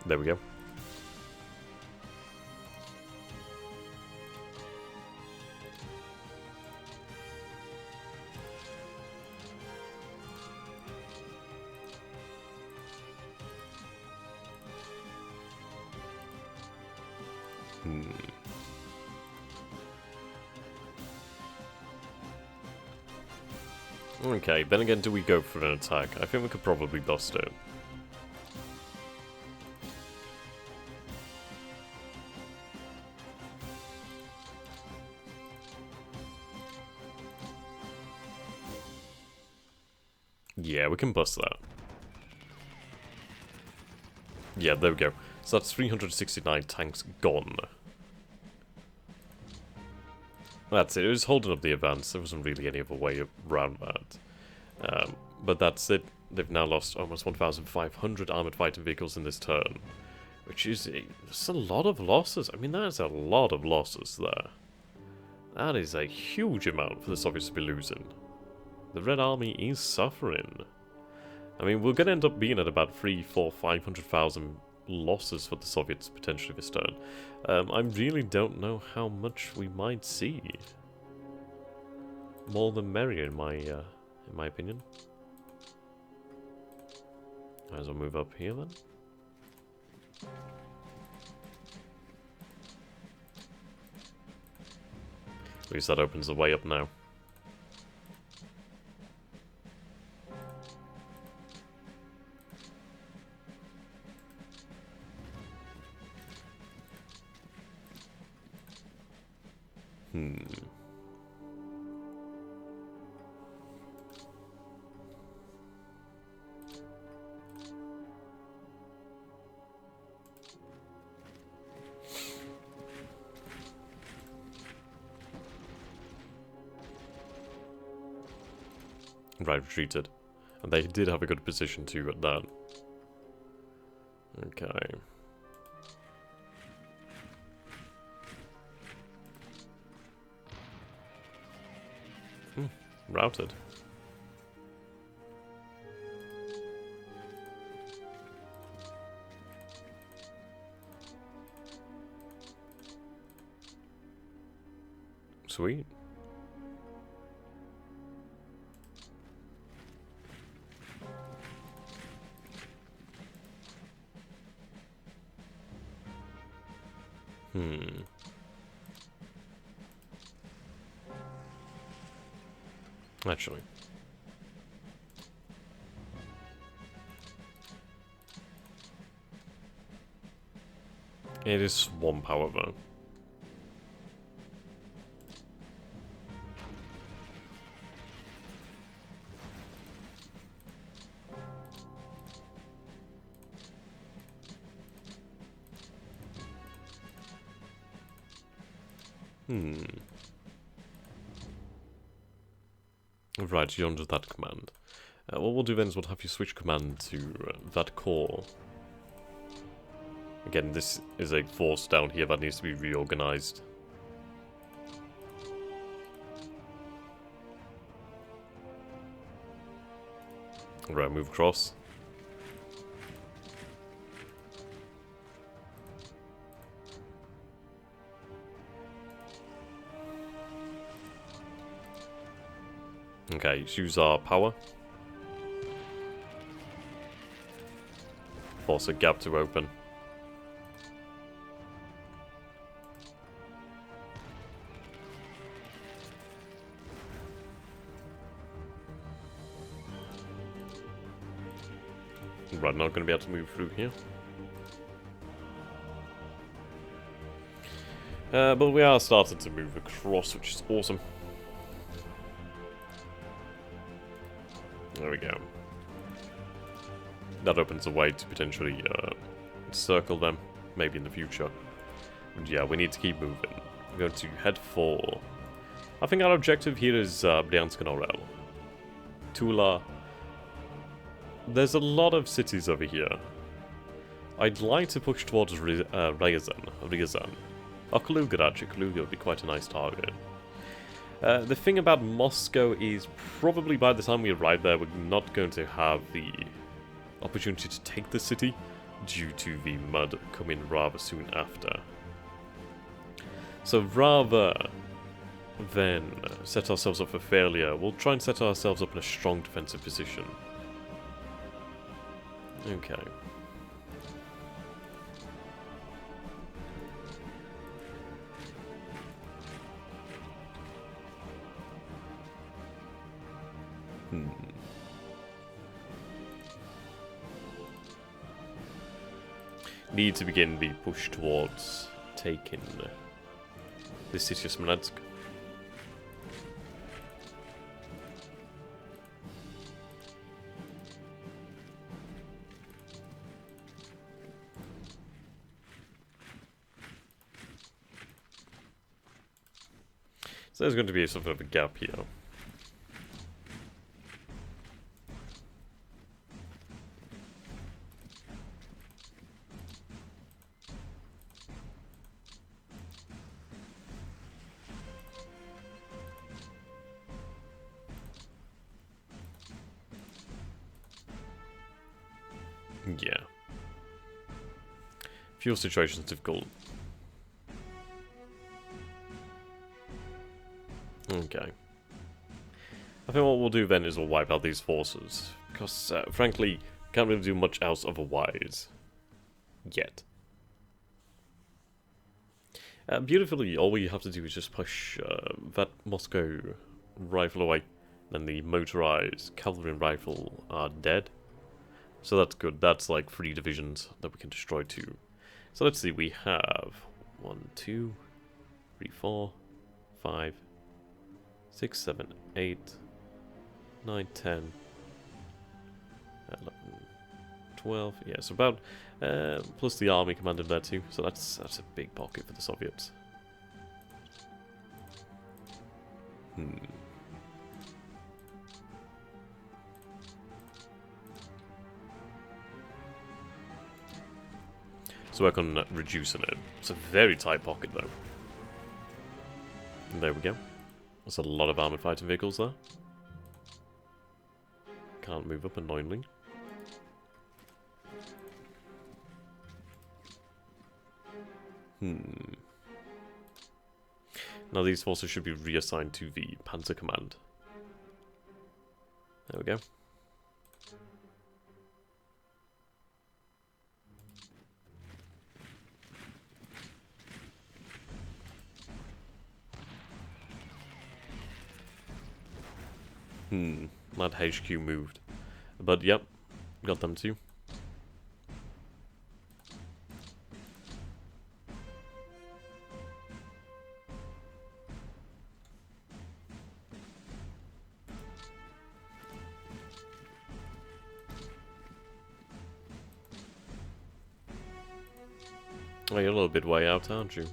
There we go. Okay, then again, do we go for an attack? I think we could probably bust it. Yeah, we can bust that. Yeah, there we go. So that's 369 tanks gone. That's it. It was holding up the advance. There wasn't really any other way around that. But that's it. They've now lost almost 1,500 armoured fighting vehicles in this turn. Which is a lot of losses. I mean, that's a lot of losses there. That is a huge amount for the Soviets to be losing. The Red Army is suffering. I mean, we're going to end up being at about 500,000 losses for the Soviets potentially this turn. I really don't know how much we might see. More the merrier, in my opinion. Might as well move up here then. At least that opens the way up now. Right, retreated. And they did have a good position too at that. Okay. Routed. Sweet. Actually. It is swamp, however. Right, you're under that command. What we'll do then is we'll have you switch command to that core. Again, this is a force down here that needs to be reorganized. Right, move across. Okay, let's use our power. Force a gap to open. Right, not going to be able to move through here. But we are starting to move across, which is awesome. There we go. That opens a way to potentially circle them, maybe in the future. And yeah, we need to keep moving. We're going to head for... I think our objective here is Bryansk and Orel. Tula. There's a lot of cities over here. I'd like to push towards Ryazan. Or Kaluga, actually. Kaluga would be quite a nice target. The thing about Moscow is probably by the time we arrive there, we're not going to have the opportunity to take the city due to the mud coming rather soon after. So rather than set ourselves up for failure, we'll try and set ourselves up in a strong defensive position. Okay. Need to begin the push towards taking the city of Smolensk. So there's going to be some sort of a gap here. Yeah. Fuel situation's difficult. Okay. I think what we'll do then is we'll wipe out these forces. Because, frankly, can't really do much else otherwise. Yet. Beautifully, all we have to do is just push that Moscow rifle away. Then the motorized cavalry and rifle are dead. So that's good. That's like 3 divisions that we can destroy too. So let's see, we have 1, 2, 3, 4, 5, 6, 7, 8, 9, 10, 11, 12. Yeah, so about plus the army commander there too. So that's a big pocket for the Soviets. So work on reducing it. It's a very tight pocket though. And there we go. There's a lot of armoured fighting vehicles there. Can't move up annoyingly. Now these forces should be reassigned to the Panzer Command. There we go. That HQ moved. But yep, got them too. Oh, you're a little bit way out, aren't you?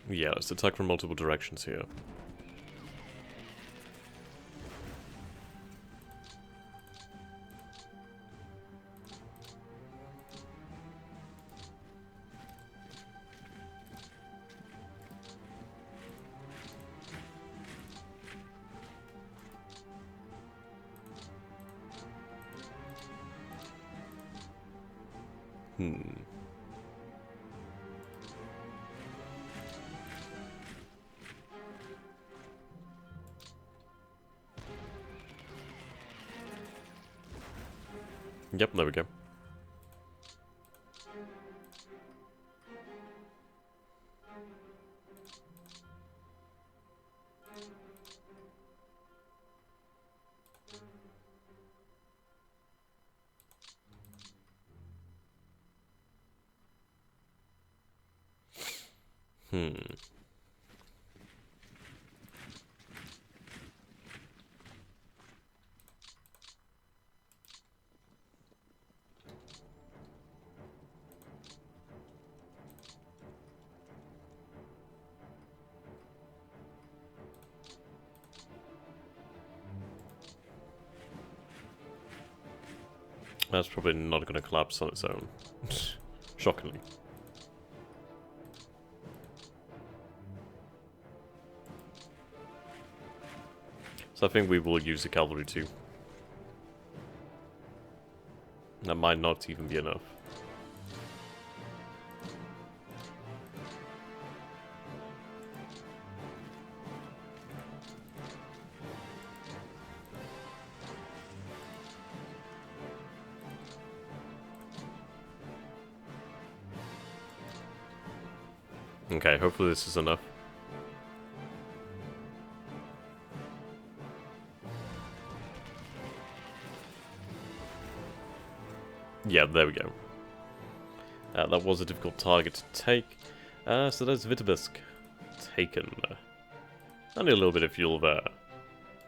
Yeah, let's attack from multiple directions here. Yep, there we go. That's probably not going to collapse on its own. Shockingly. So I think we will use the cavalry too. That might not even be enough. Okay, hopefully this is enough. Yeah, there we go. That was a difficult target to take. So there's Vitebsk taken. Only a little bit of fuel there.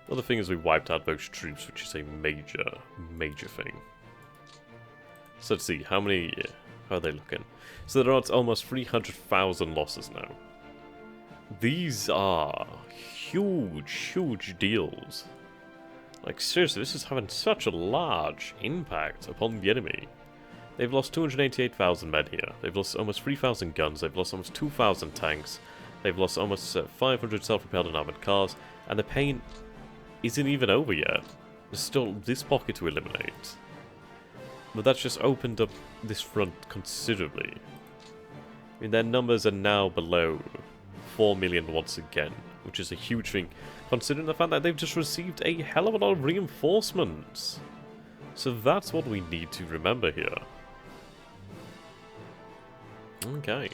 Other thing is we wiped out those troops, which is a major thing. So let's see, how are they looking? So they're at almost 300,000 losses now. These are huge deals. Like seriously, this is having such a large impact upon the enemy. They've lost 288,000 men here. They've lost almost 3,000 guns. They've lost almost 2,000 tanks. They've lost almost 500 self-propelled and armoured cars. And the pain isn't even over yet. There's still this pocket to eliminate. But that's just opened up this front considerably. I mean, their numbers are now below 4 million once again, which is a huge thing, considering the fact that they've just received a hell of a lot of reinforcements. So that's what we need to remember here. Okay.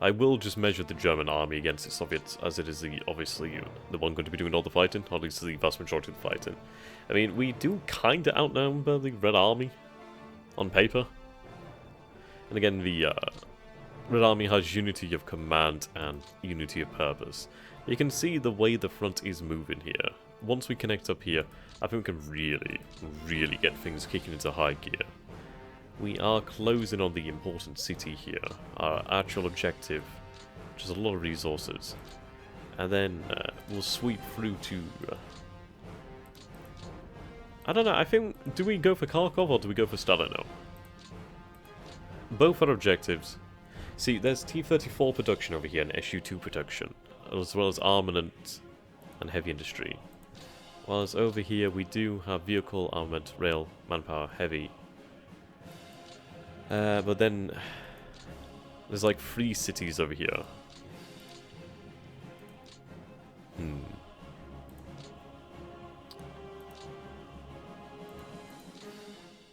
I will just measure the German army against the Soviets, as it is obviously the one going to be doing all the fighting, or at least the vast majority of the fighting. I mean, we do kind of outnumber the Red Army, on paper. And again, the Red Army has unity of command and unity of purpose. You can see the way the front is moving here. Once we connect up here, I think we can really get things kicking into high gear. We are closing on the important city here, our actual objective, which is a lot of resources. And then we'll sweep through to... I don't know, I think, do we go for Kharkov or do we go for Stalino? Both are objectives. See, there's T-34 production over here and SU-2 production, as well as armament and heavy industry. Whereas over here we do have vehicle, armament, rail, manpower, heavy. But then there's like 3 cities over here.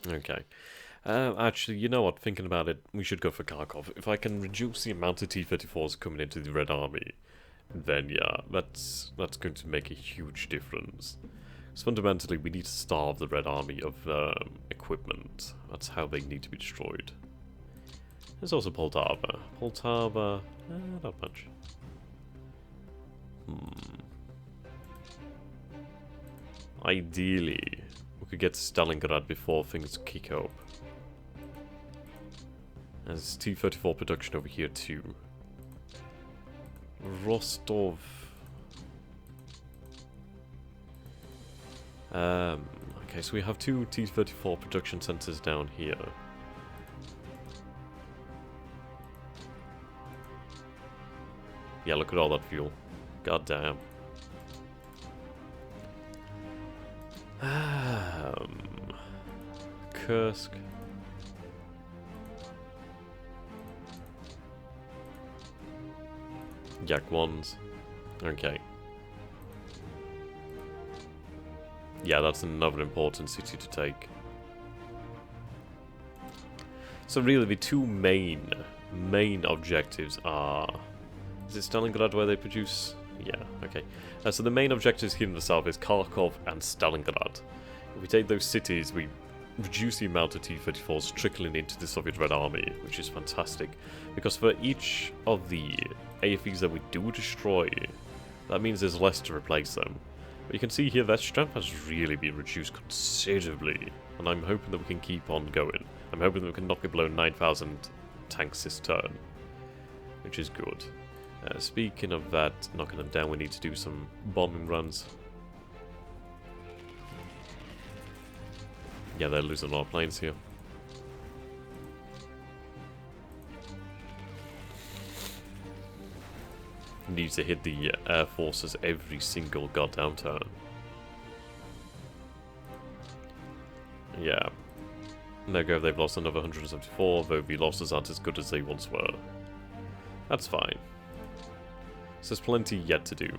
Okay. Actually, you know what? Thinking about it, we should go for Kharkov. If I can reduce the amount of T-34s coming into the Red Army, then yeah, that's going to make a huge difference. Because fundamentally, we need to starve the Red Army of equipment. That's how they need to be destroyed. There's also Poltava. Poltava, not much. Ideally, we could get to Stalingrad before things kick up. There's T-34 production over here too. Rostov. Okay, so we have 2 T-34 production centers down here. Yeah, look at all that fuel. God damn. Kursk. Yak 1s. Okay. Yeah, that's another important city to take. So really, the 2 main objectives are... Is it Stalingrad where they produce... Yeah, okay. So the main objectives here in the south is Kharkov and Stalingrad. If we take those cities, we reduce the amount of T-34s trickling into the Soviet Red Army, which is fantastic. Because for each of the AFEs that we do destroy, that means there's less to replace them. But you can see here that strength has really been reduced considerably, and I'm hoping that we can keep on going. I'm hoping that we can knock it below 9,000 tanks this turn, which is good. Speaking of that, knocking them down, we need to do some bombing runs. Yeah, they're losing a lot of planes here. Need to hit the air forces every single goddamn turn. Yeah. There go, they've lost another 174, though the losses aren't as good as they once were. That's fine. So there's plenty yet to do.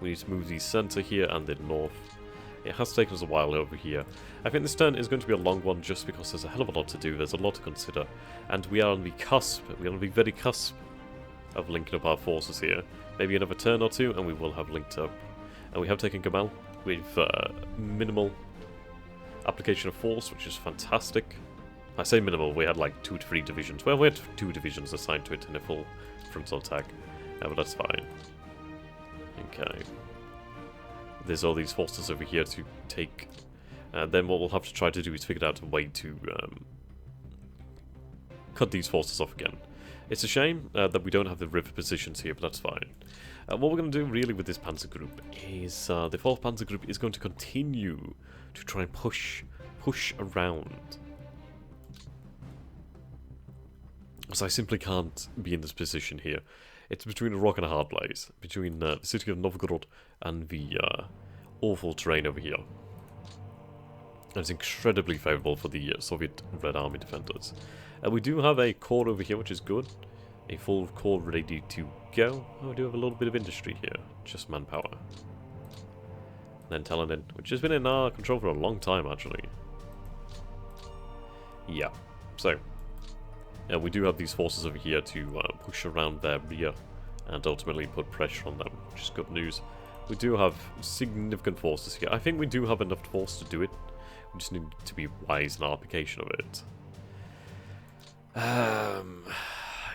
We need to move the centre here and the north. It has taken us a while over here. I think this turn is going to be a long one just because there's a hell of a lot to do, there's a lot to consider. And we are on the cusp, we are on the very cusp of linking up our forces here. Maybe another turn or two and we will have linked up. And we have taken Gamal with minimal application of force, which is fantastic. I say minimal, we had like 2 to 3 divisions. Well, we had 2 divisions assigned to it in a full frontal attack. But that's fine. Okay. There's all these forces over here to take. Then what we'll have to try to do is figure out a way to cut these forces off again. It's a shame that we don't have the river positions here, but that's fine. What we're going to do really with this panzer group is the 4th panzer group is going to continue to try and push around. Because I simply can't be in this position here. It's between a rock and a hard place, between the city of Novgorod and the awful terrain over here. And it's incredibly favourable for the Soviet Red Army defenders. We do have a core over here, which is good. A full core ready to go. Oh, we do have a little bit of industry here, just manpower. Then Telenin, which has been in our control for a long time, actually. Yeah, so we do have these forces over here to push around their rear and ultimately put pressure on them, which is good news. We do have significant forces here. I think we do have enough force to do it. We just need to be wise in our application of it.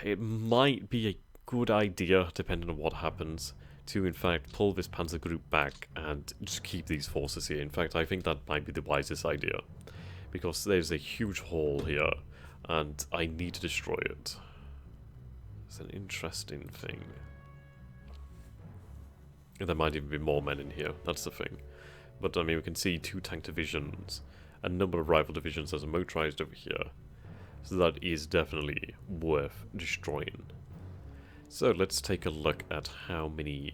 It might be a good idea, depending on what happens, to in fact pull this panzer group back and just keep these forces here. In fact, I think that might be the wisest idea, because there's a huge hole here, and I need to destroy it. It's an interesting thing. There might even be more men in here, that's the thing. But I mean, we can see 2 tank divisions, a number of rifle divisions as a motorized over here. So that is definitely worth destroying. So let's take a look at how many...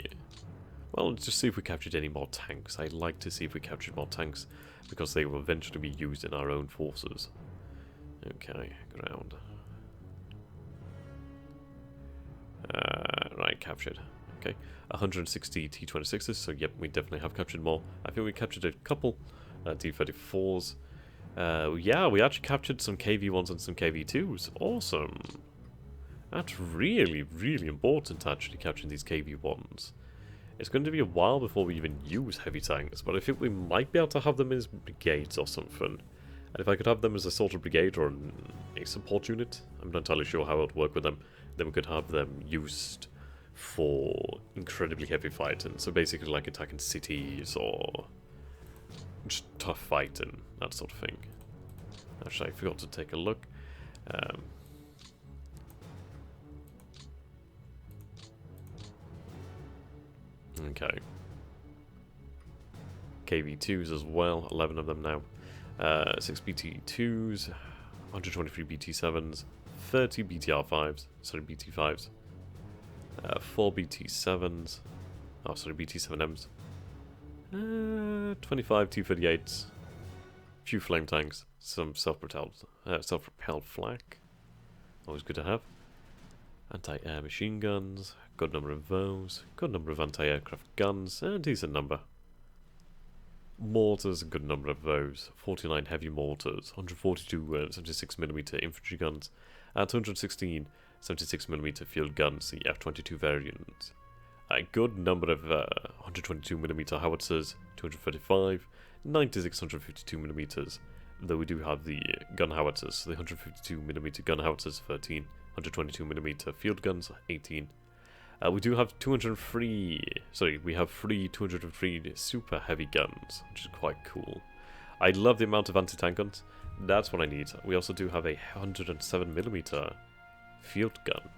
Well, let's just see if we captured any more tanks. I'd like to see if we captured more tanks, because they will eventually be used in our own forces. Okay, ground. Right, captured. Okay, 160 T-26s, so yep, we definitely have captured more. I think we captured a couple T-34s. Yeah, we actually captured some KV-1s and some KV-2s. Awesome. That's really, really important, actually, capturing these KV-1s. It's going to be a while before we even use heavy tanks, but I think we might be able to have them as brigades or something. And if I could have them as a sort of brigade or a support unit, I'm not entirely sure how it would work with them, then we could have them used for incredibly heavy fighting. So basically like attacking cities or just tough fighting, that sort of thing. Actually, I forgot to take a look. Okay. KV-2s as well, 11 of them now. 6 BT-2s, 123 BT-7s, 30 BTR-5s, sorry, BT-5s, 4 BT-7s, oh sorry, BT-7Ms, 25 T-38s, few flame tanks, some self-propelled flak, always good to have, anti-air machine guns, good number of those, good number of anti-aircraft guns, a decent number. Mortars, a good number of those. 49 heavy mortars, 142 76mm infantry guns, and 216 76mm field guns, the F-22 variant. A good number of 122mm howitzers, 235, 96 152mm, though we do have the gun howitzers, the 152mm gun howitzers, 13, 122mm field guns, 18. We do have 203, sorry, we have 203 super heavy guns, which is quite cool. I love the amount of anti-tank guns, that's what I need. We also do have a 107mm field gun,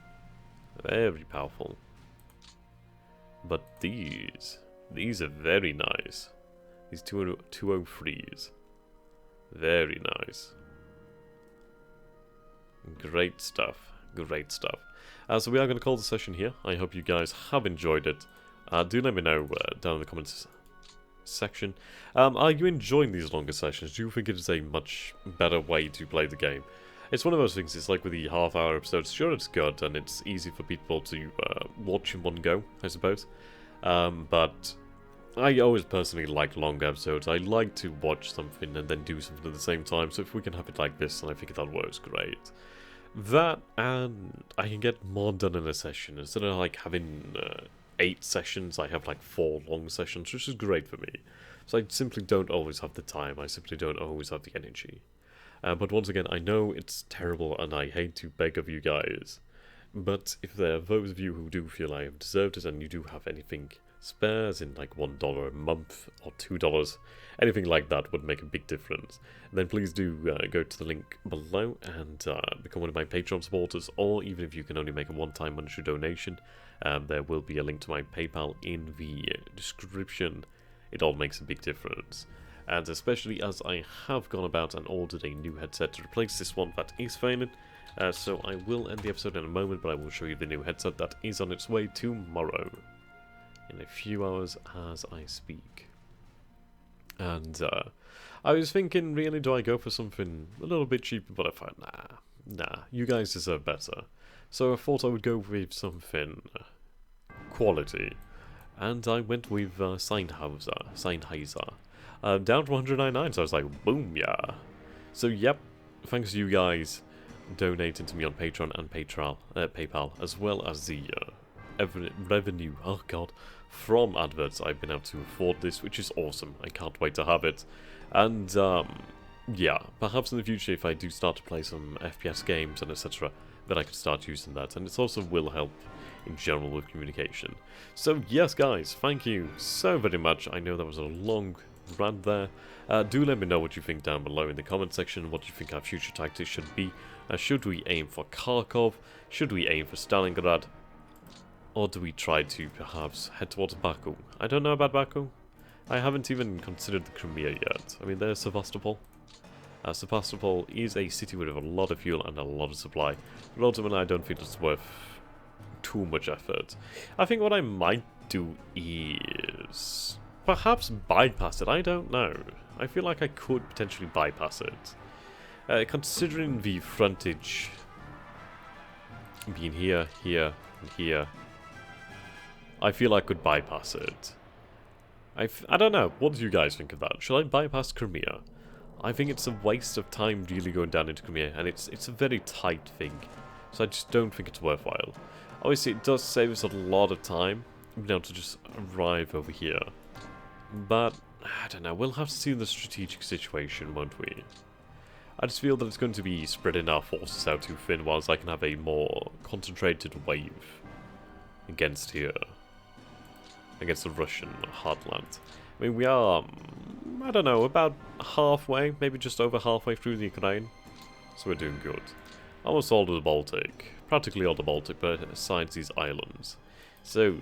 very powerful. But these are very nice, these 203s, very nice. Great stuff, great stuff. So we are going to call the session here. I hope you guys have enjoyed it. Do let me know down in the comments section. Are you enjoying these longer sessions? Do you think it is a much better way to play the game? It's one of those things, it's like with the half-hour episodes, sure it's good and it's easy for people to watch in one go, I suppose. But I always personally like long episodes. I like to watch something and then do something at the same time, so if we can have it like this, then I think that works great. That, and I can get more done in a session. Instead of like having 8 sessions, I have like 4 long sessions, which is great for me. So I simply don't always have the time, I simply don't always have the energy. But once again, I know it's terrible and I hate to beg of you guys, but if there are those of you who do feel I have deserved it and you do have anything spares in like $1 a month or $2, anything like that would make a big difference, then please do go to the link below and become one of my Patreon supporters, or even if you can only make a one-time monetary donation, there will be a link to my PayPal in the description. It all makes a big difference. And especially as I have gone about and ordered a new headset to replace this one that is failing. So I will end the episode in a moment, but I will show you the new headset that is on its way tomorrow. In a few hours as I speak. And I was thinking, really, do I go for something a little bit cheaper? But I thought, nah, you guys deserve better. So I thought I would go with something quality. And I went with Sennheiser. Down to 199, so I was like, boom, yeah. So, yep, thanks to you guys donating to me on Patreon and PayPal, as well as the revenue, oh god, from adverts, I've been able to afford this, which is awesome. I can't wait to have it. And, yeah, perhaps in the future, if I do start to play some FPS games and etc., then I could start using that. And it also will help in general with communication. So, yes, guys, thank you so very much. I know that was a long rant there. Do let me know what you think down below in the comment section, what you think our future tactics should be. Should we aim for Kharkov? Should we aim for Stalingrad? Or do we try to perhaps head towards Baku? I don't know about Baku. I haven't even considered the Crimea yet. I mean, there's Sevastopol. Sevastopol is a city with a lot of fuel and a lot of supply. But ultimately, I don't think it's worth too much effort. I think what I might do is perhaps bypass it. I don't know. I feel like I could potentially bypass it. Considering the frontage being here, here, and here, I feel I could bypass it. I don't know. What do you guys think of that? Should I bypass Crimea? I think it's a waste of time really going down into Crimea, and it's a very tight thing. So I just don't think it's worthwhile. Obviously, it does save us a lot of time, being able to just arrive over here. But, I don't know, we'll have to see the strategic situation, won't we? I just feel that it's going to be spreading our forces out too thin, whilst I can have a more concentrated wave against here. Against the Russian heartland. I mean, we are, I don't know, about halfway, maybe just over halfway through the Ukraine. So we're doing good. Almost all of the Baltic. Practically all the Baltic, but besides these islands. So,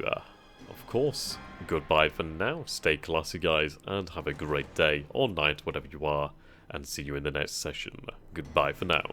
of course, goodbye for now. Stay classy, guys, and have a great day or night, whatever you are. And see you in the next session. Goodbye for now.